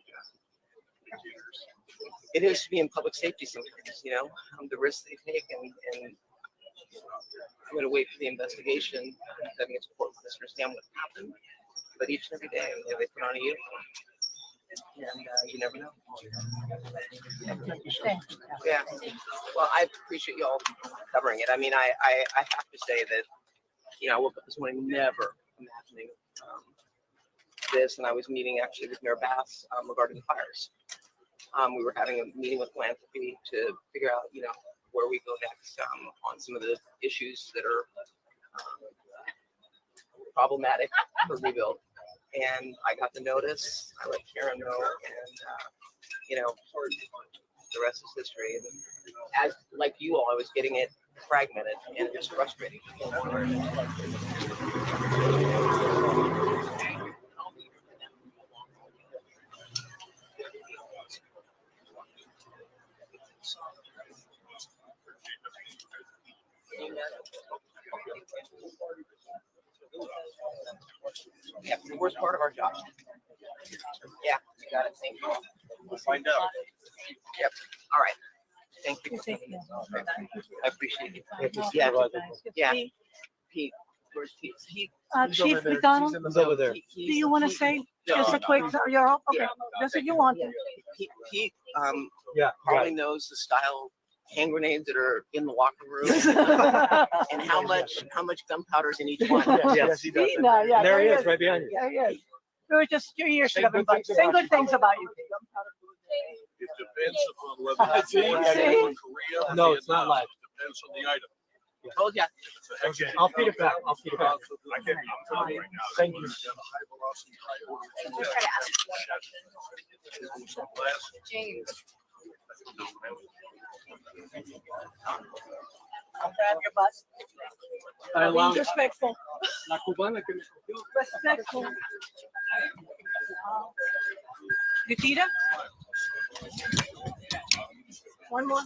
it is to be in public safety sometimes, you know, the risks they take, and I'm going to wait for the investigation. I think it's important for us to understand what happened, but each and every day, you know, they put on a uniform, and you never know. Yeah. Well, I appreciate y'all covering it. I mean, I have to say that, you know, I woke up this morning never imagining this, and I was meeting actually with Mayor Bass regarding the fires. We were having a meeting with philanthropy to figure out, you know, where we go next on some of the issues that are problematic for rebuild. And I got the notice. I let Karen know, and you know, the rest is history. And as like you all, I was getting it fragmented, and it was frustrating. Yeah, the worst part of our job. Yeah, you got it. Thank you. We'll find out. Yep. All right. Thank you. I appreciate it. Yeah. Yeah. Pete. Where's Pete? Chief McDonald, He's over there. do you want to say just a quick, you're up, okay, just if you want to. Pete, Yeah. probably knows the style hand grenades that are in the locker room and how much gunpowder's in each one. Yes, he does. No, yeah, There he is, right behind you. Yeah, he is. We were just, your ears should have been, good things saying about good things about you. It depends upon whether it's See? in See? Korea. No, it's not live. Depends on the item. Oh, yeah. Okay, I'll feed it back. I'll feed it back. I can't be telling you right now. Thank you. High velocity, high order. James. I'll grab your bus. Be respectful. La cubana que me cogió. Respectful. Nikita? One more.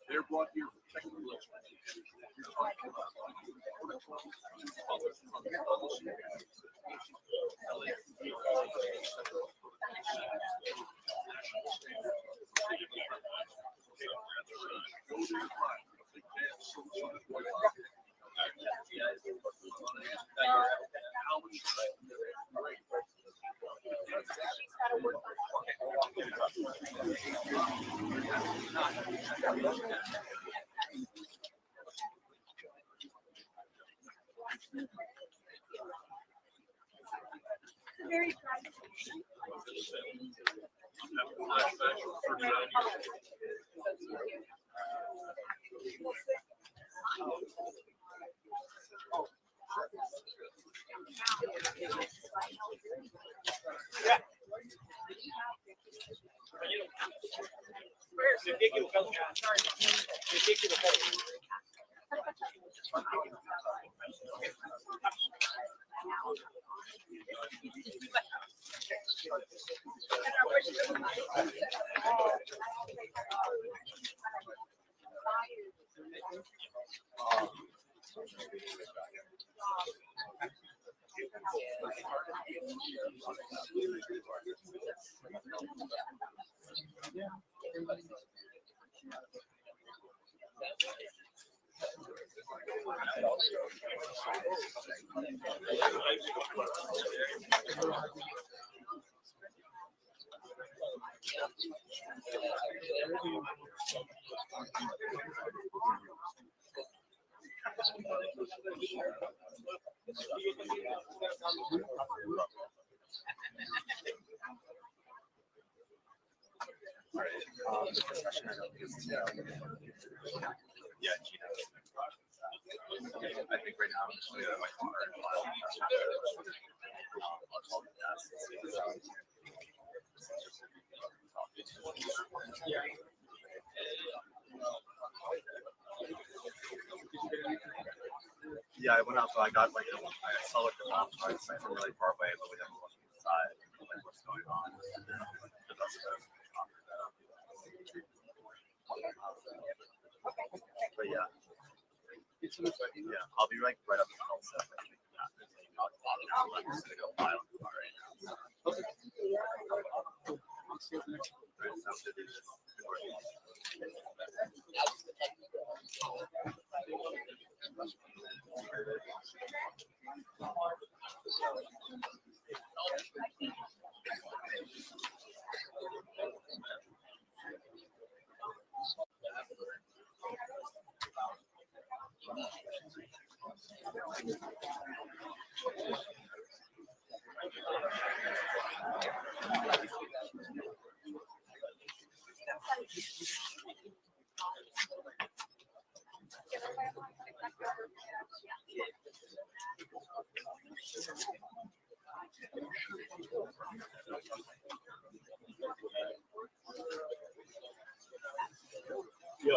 They're brought here for technical explanation. You're talking about I think right now I'm just gonna my car and yeah, I went out, so I got like I saw like the map charts from really far away, but we never looked inside, like what's going on. But that's but yeah. Yeah, I'll be right up to Tulsa. I'm just gonna go file the car right now. Okay. Sounds good. Yo,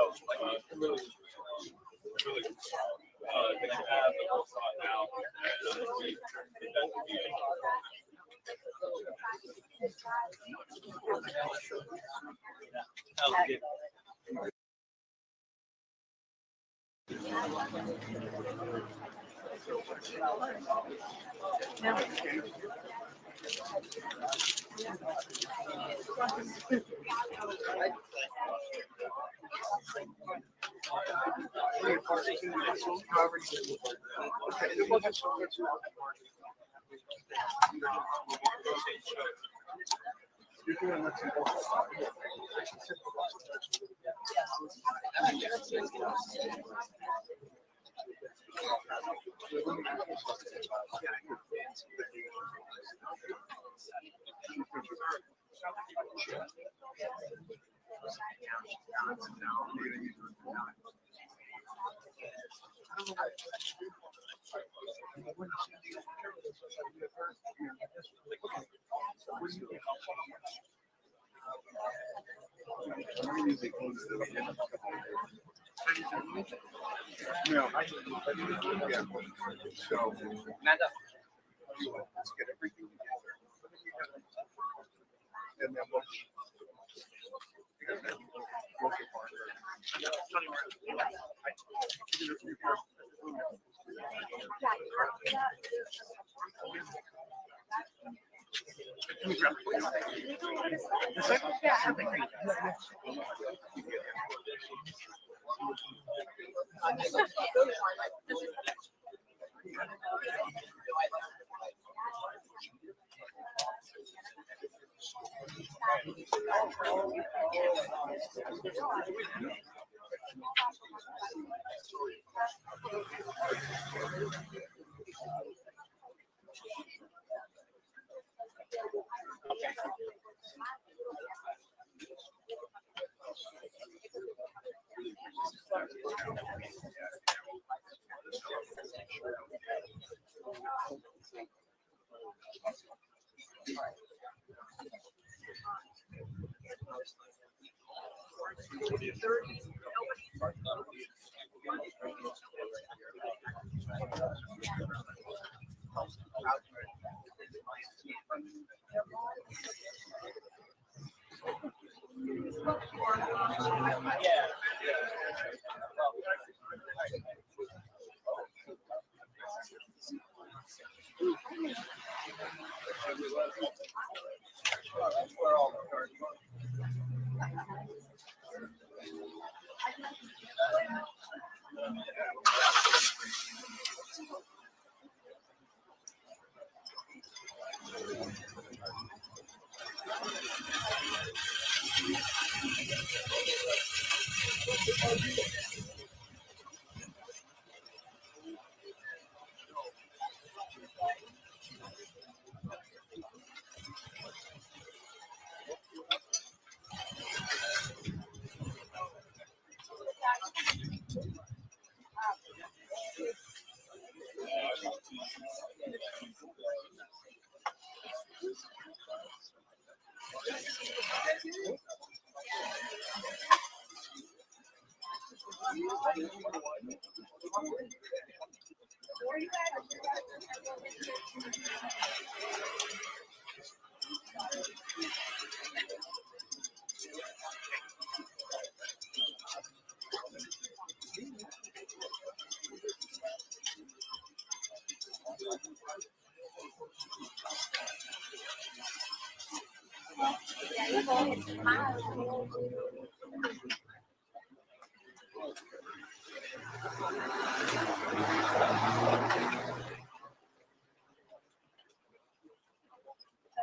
really, they should have the whole spot now. No, I yeah. So, let's get everything together. And then we'll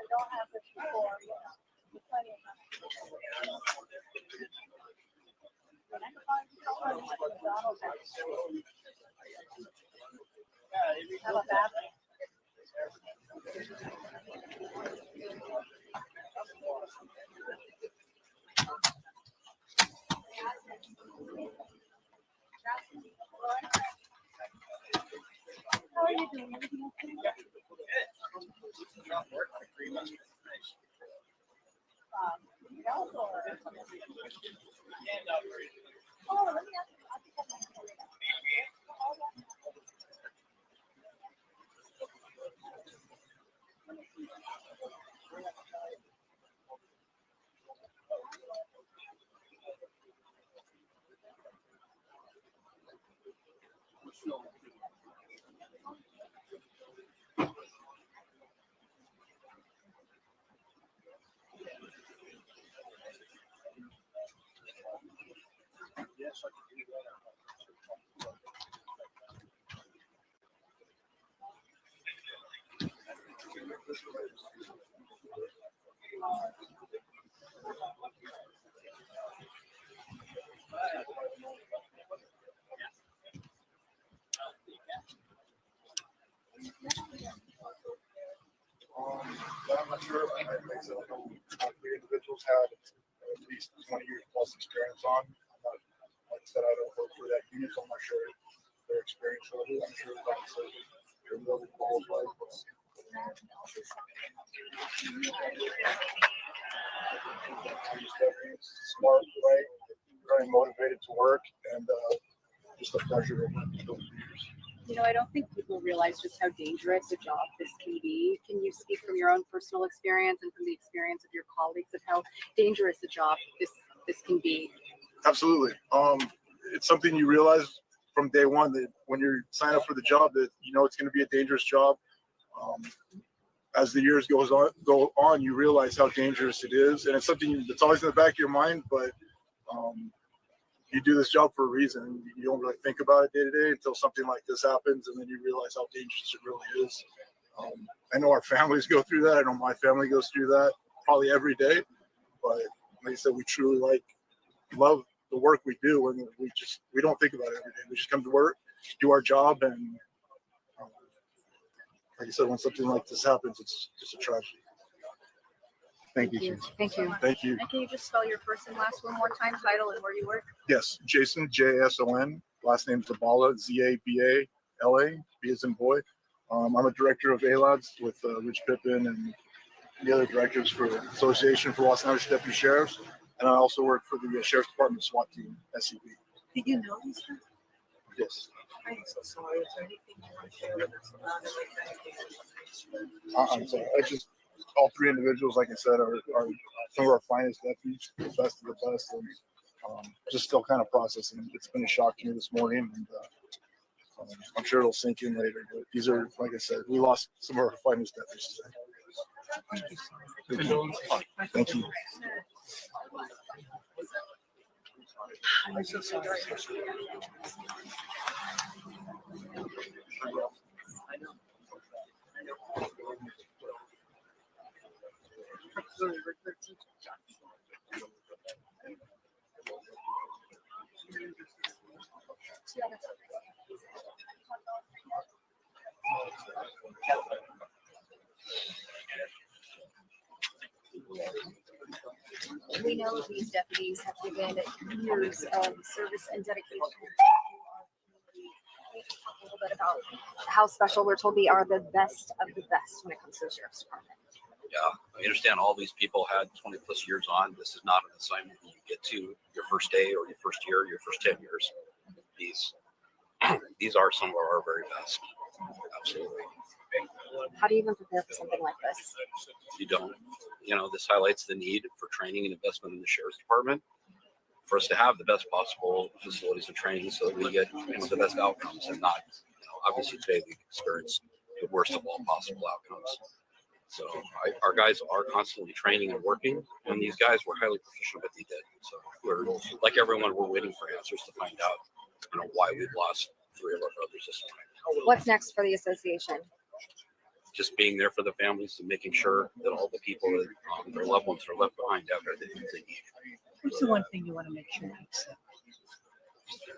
don't have this before, you know, with plenty of money. When I find McDonald's, have a bathroom. How are you doing? Everything okay? Milk or? Oh, let me ask you. I think that's Yes, I can do that. But I'm not sure. I think so. All three individuals had at least 20 years plus experience on. I'm not, like I said, I don't work for that unit, so I'm not sure their experience level. I'm sure, like I said, they're really qualified. Smart, right? Very motivated to work, and just a pleasure to work with those years. You know, I don't think people realize just how dangerous a job this can be. Can you speak from your own personal experience and from the experience of your colleagues of how dangerous a job this can be? Absolutely. It's something you realize from day one that when you sign up for the job that you know it's going to be a dangerous job. As the years go on, you realize how dangerous it is, and it's something that's always in the back of your mind. But you do this job for a reason. You don't really think about it day to day until something like this happens, and then you realize how dangerous it really is. I know our families go through that. I know my family goes through that probably every day. But like I said, we truly love the work we do, and we don't think about it every day. We just come to work, do our job, and like I said, when something like this happens, it's just a tragedy. Thank you. Thank you. Thank you. And can you just spell your first and last one more time, title and where you work? Yes, Jason, Jason. Last name Zabala, Zabala, B as in boy. I'm a director of ALADS with Rich Pippin and the other directors for the Association for Los Angeles Deputy Sheriffs. And I also work for the Sheriff's Department SWAT team, SCP. Did you know these guys? Yes. I'm so sorry. Is there anything you want to share with us about it? I'm sorry. All three individuals, like I said, are some of our finest deputies, the best of the best, and just still kind of processing. It's been a shock to me this morning, and I'm sure it'll sink in later. But these are, like I said, we lost some of our finest deputies today. Thank you. I'm so sorry. We know these deputies have given years of service and dedication. Can you just talk a little bit about how special we're told we are the best of the best when it comes to the Sheriff's Department? Yeah, I understand all these people had 20 plus years on. This is not an assignment that you get to your first day or your first year, your first 10 years. These are some of our very best. Absolutely. How do you even prepare for something like this? You don't. This highlights the need for training and investment in the sheriff's department for us to have the best possible facilities and training so that we get the best outcomes and not, obviously today we've experienced the worst of all possible outcomes. So our guys are constantly training and working, and these guys were highly proficient at what they did. So we're, like everyone, we're waiting for answers to find out, why we've lost 3 of our brothers this time. What's next for the association? Just being there for the families and making sure that all the people that their loved ones are left behind have everything they need. What's the one thing you want to make sure you accept?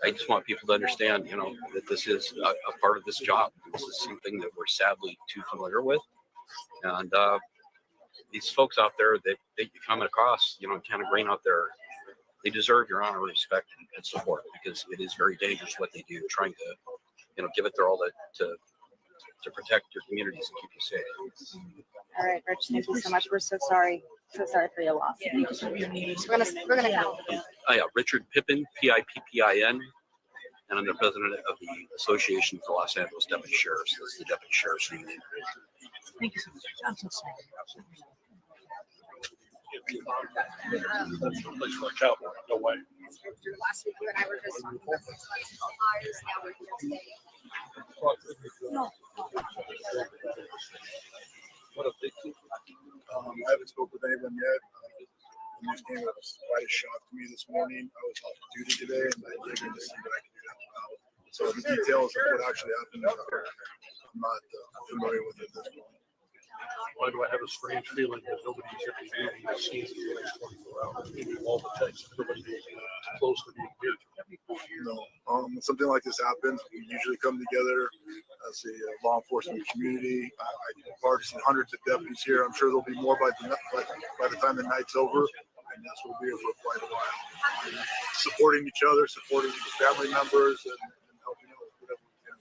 I just want people to understand, that this is a part of this job. This is something that we're sadly too familiar with. And these folks out there that you're coming across, kind of green out there, they deserve your honor, respect, and support because it is very dangerous what they do, trying to, give it their all to protect your communities and keep you safe. All right, Rich, thank you so much. We're so sorry. So sorry for your loss. We're gonna count. Oh yeah, Richard Pippin, Pippin, and I'm the president of the Association for Los Angeles Deputy Sheriffs. That's the Deputy Sheriffs Union. Thank you so much. I'm so sorry. That's the place for a cowboy. No way. Last week, you and I were just talking about 6 months of fires. Now we're here today. I haven't spoken with anyone yet. The news came was quite a shock to me this morning. I was off duty today, and I didn't see what I could do to help out. So the details of what actually happened, I'm not familiar with it at this point. Why do I have a strange feeling that nobody's going to be moving the scene in the next 24 hours? Maybe all the texts, everybody close to being here. When something like this happens, we usually come together as a law enforcement community. I've already seen hundreds of deputies here. I'm sure there'll be more by the time the night's over, and that's what we'll be here for quite a while. Supporting each other, supporting the family members, and helping out with whatever we can.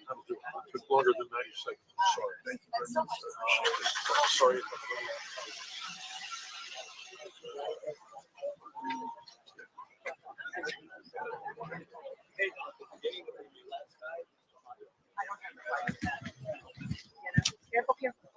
It took longer than 90 seconds. I'm sorry. Thank you very much. Sorry. Careful, careful.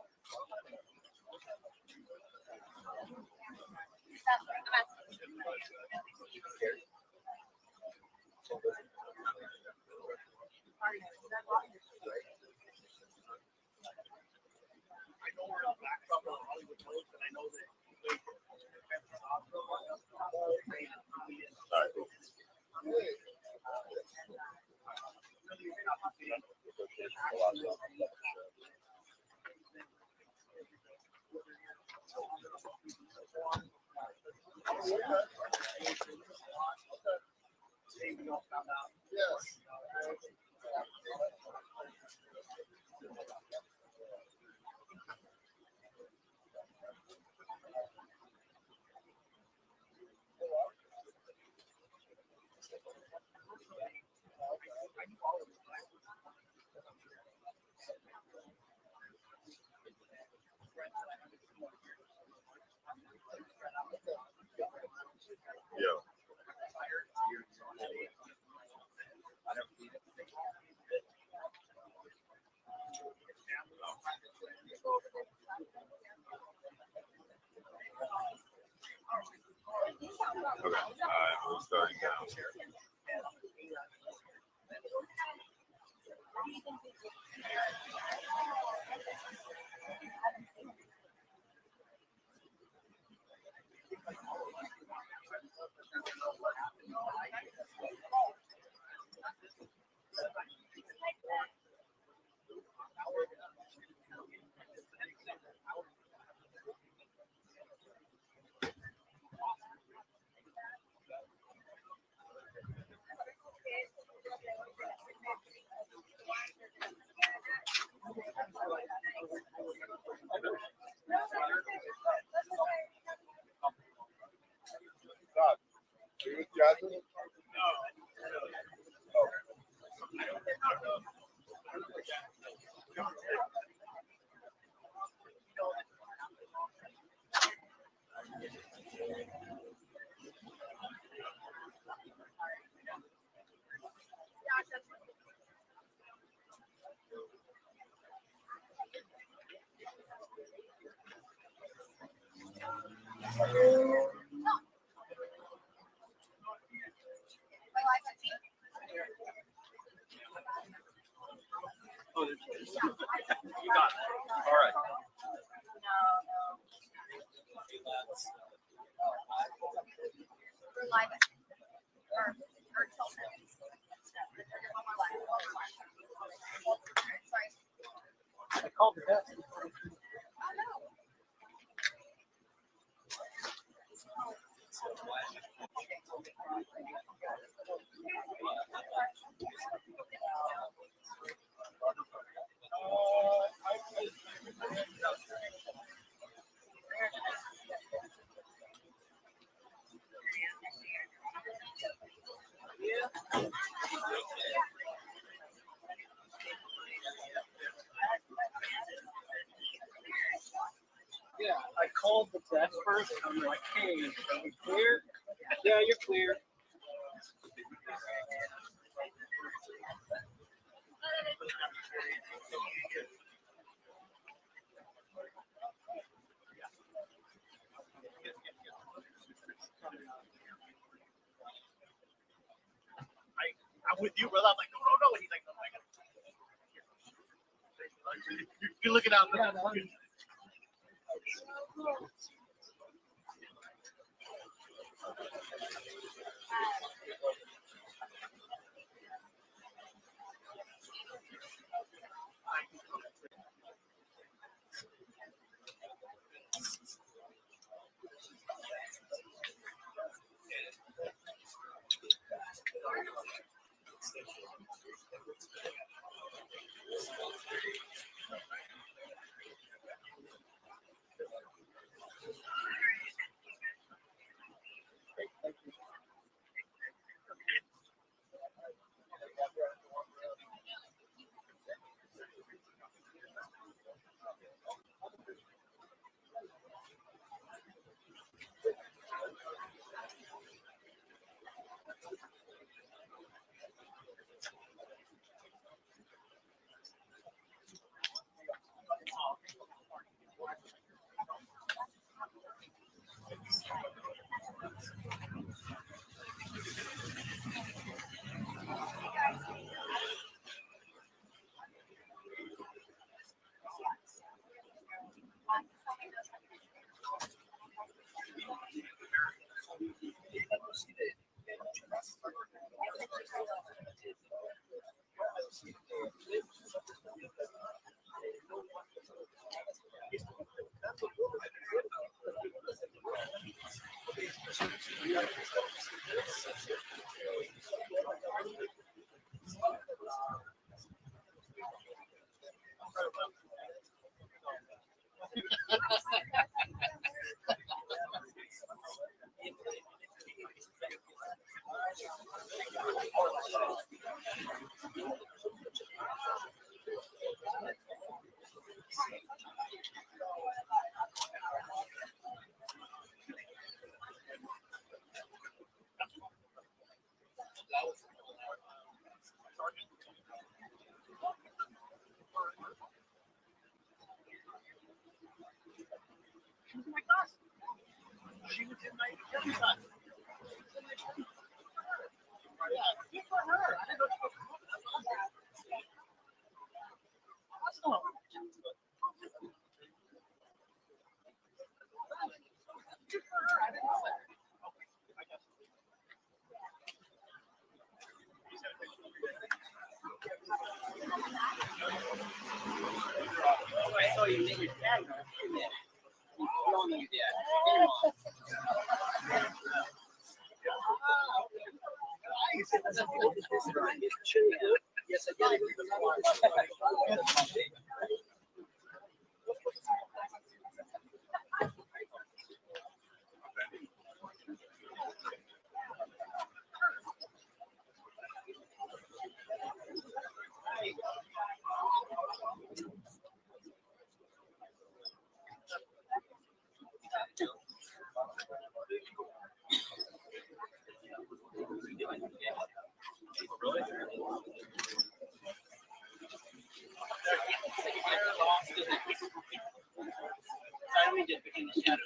Okay, we're starting down here. Oh, you got it. All right. I called the desk. Yeah, I called the desk first. I'm like, hey, are you clear? Yeah, you're clear. I'm with you, brother. I'm like, no. And he's like, no, I got it. You're looking out. She was in my class. Yeah, good for her. I didn't know she was awesome. Good for her. I didn't know that. I saw you make your dad. You don't know your dad. Yes, I did. I just became a shadow.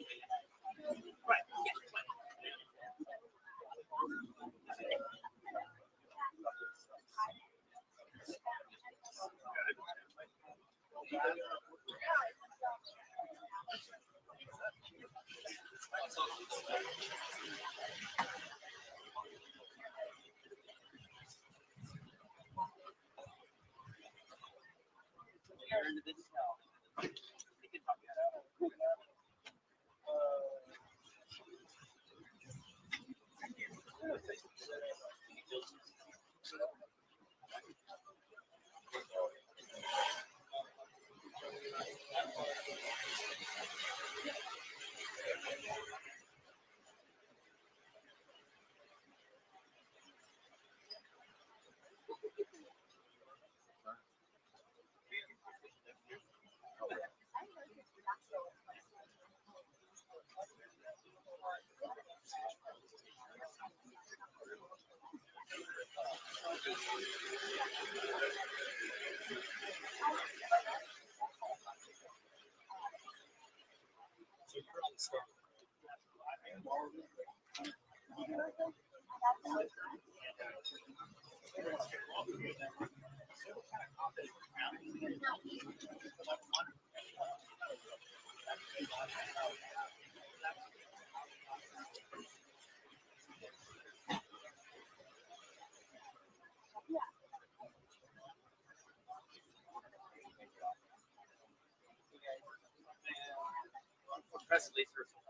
Press release for some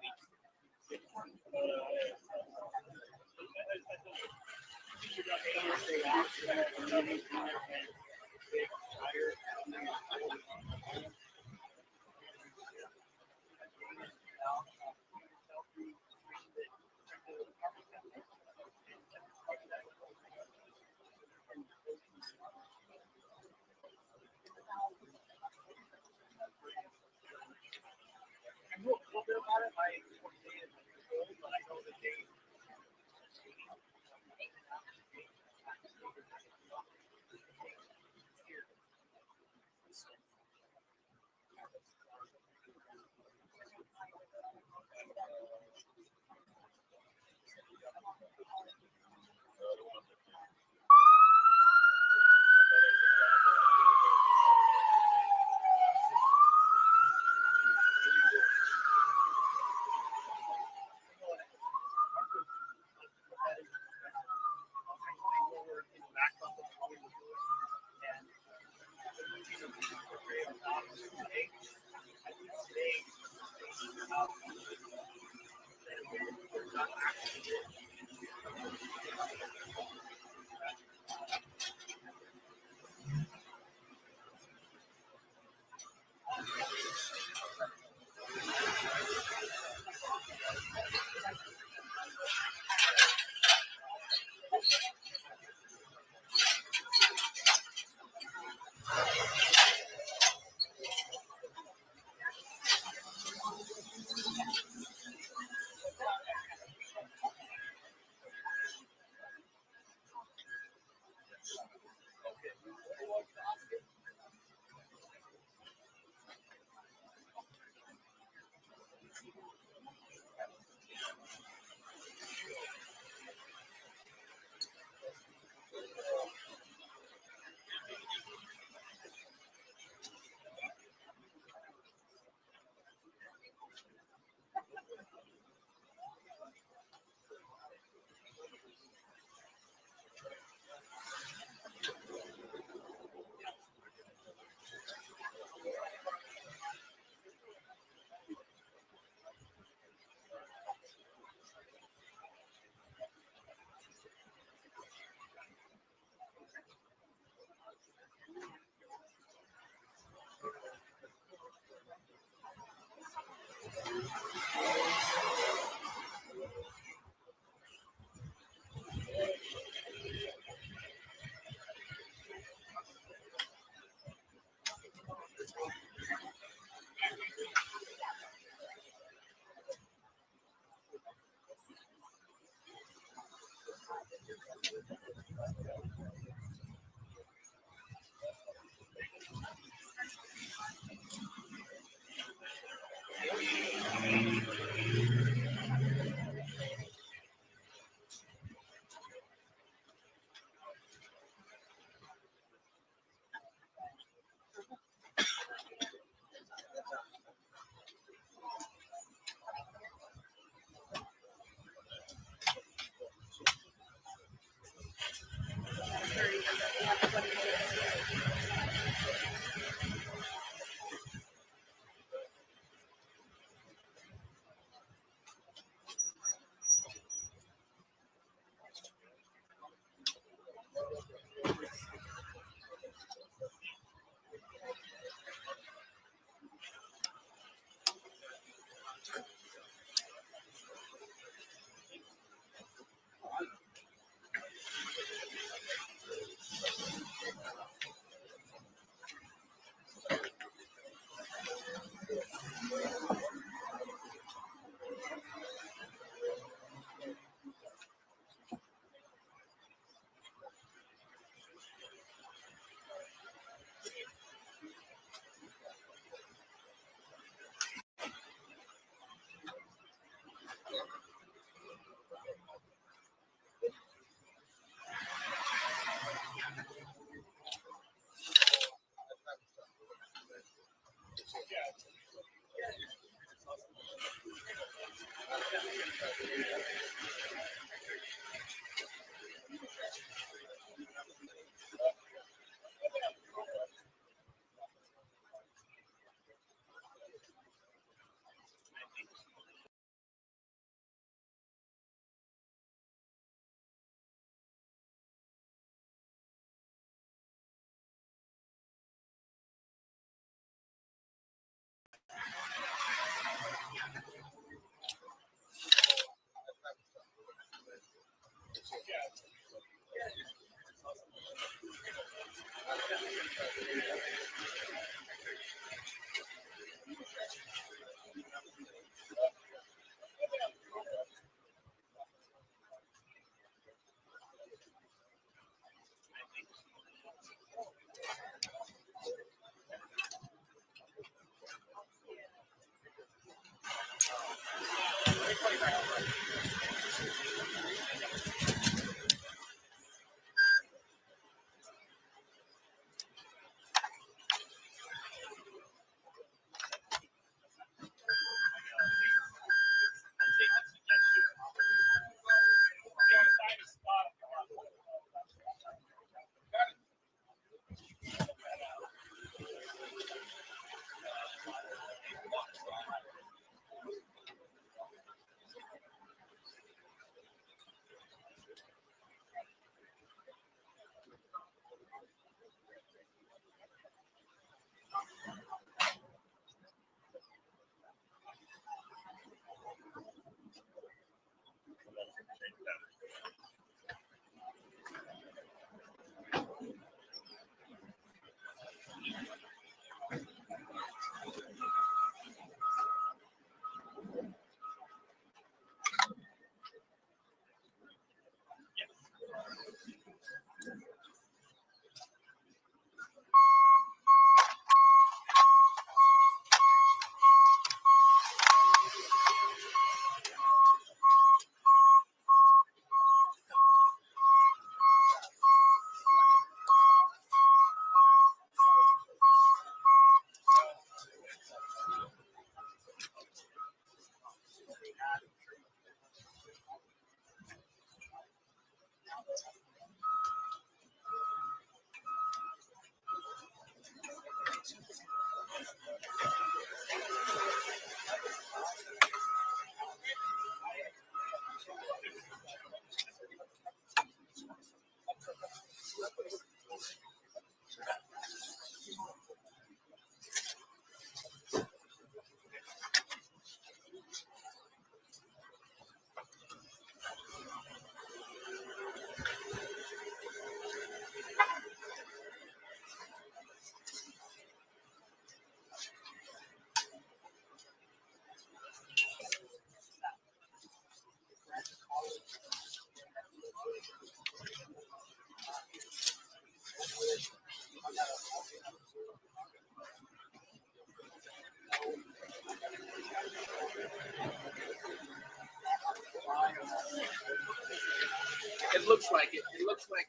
It looks like it. It looks like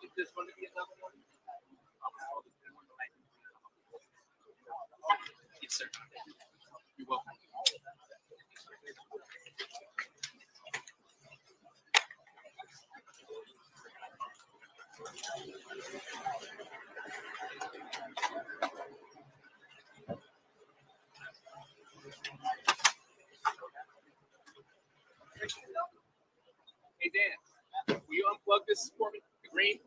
if there's going to be another one. Yes, sir. You're welcome. Hey Dan, will you unplug this for me? The green?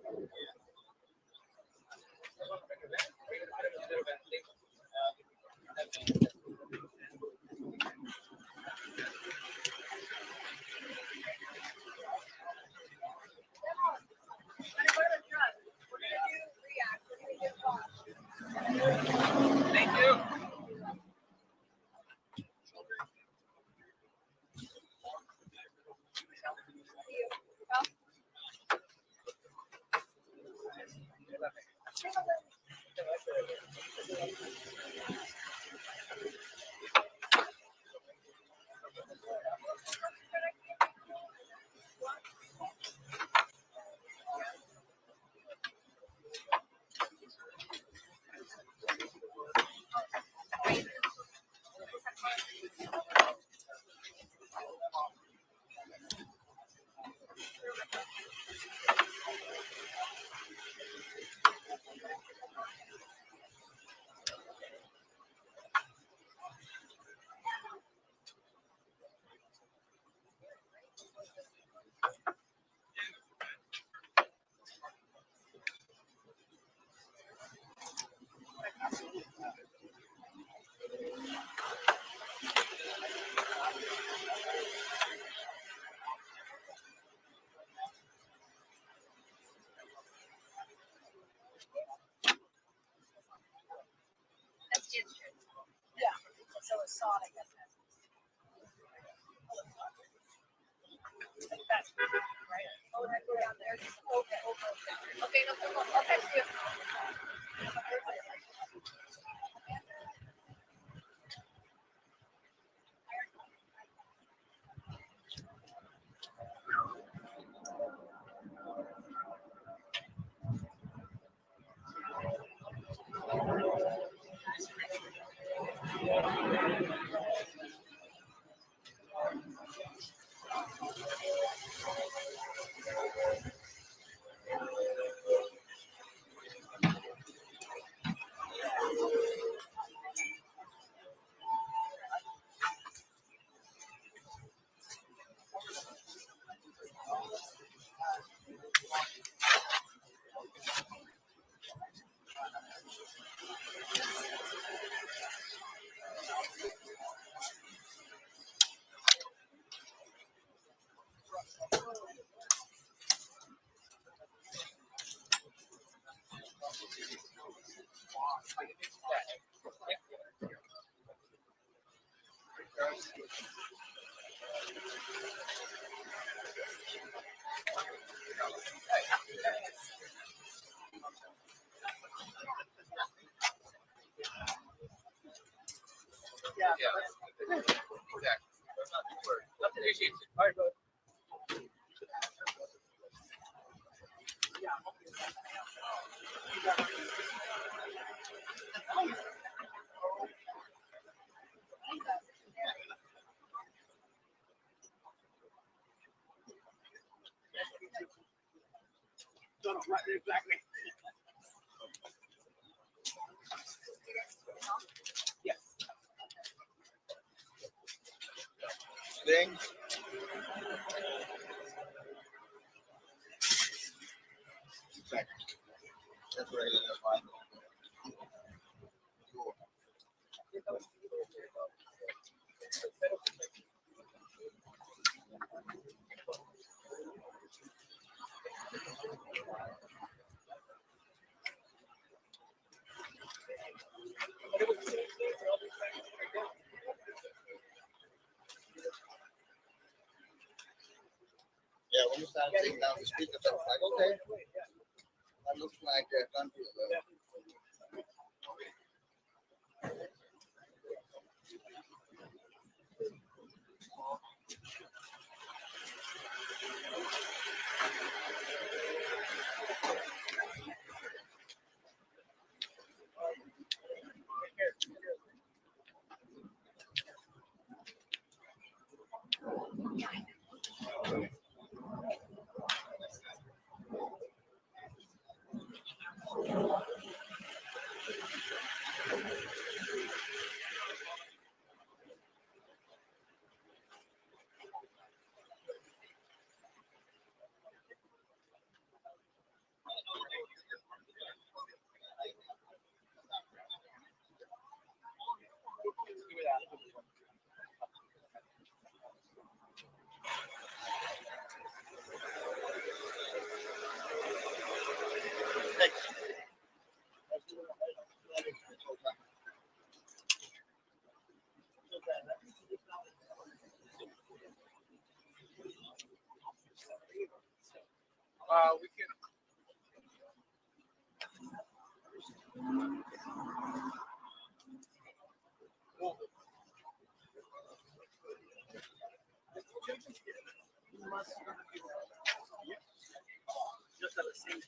Thank you. Yeah, so it's Sonic. That's right. Oh, that go down there. Okay, okay. Okay, no problem. I'll text you. Right, exactly. Yes. Ding. Second. That's right. That's fine. Yeah, when you start taking down the speakers, I was like, okay, that looks like country. We can. Just at the same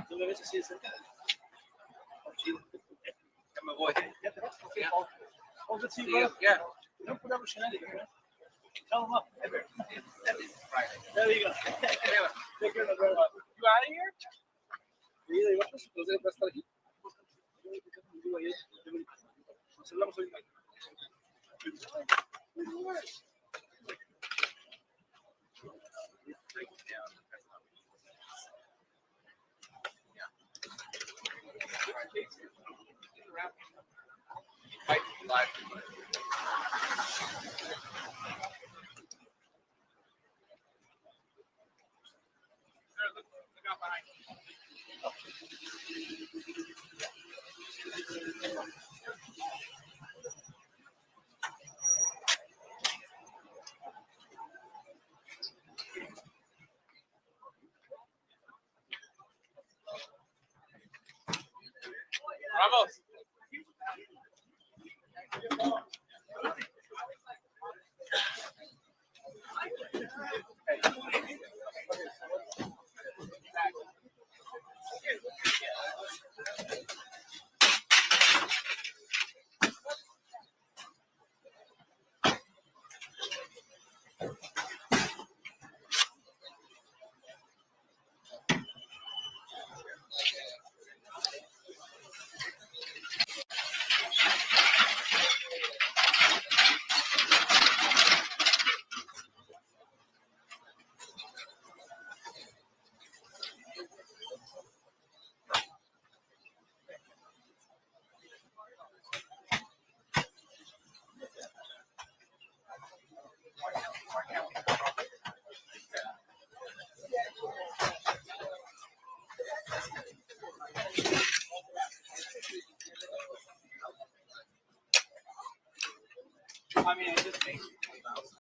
¿Tú me ves así de cerca? Ya me voy. ¿Ya te vas? Okay. All good to see you, brother. Yeah. Don't put up with Shenanigans, man. Tell them up. Right. There you go. Take care, my brother. You out of here? Sí, de igual, pues, entonces va a estar aquí. Nos hablamos hoy. Vamos. I mean, it just makes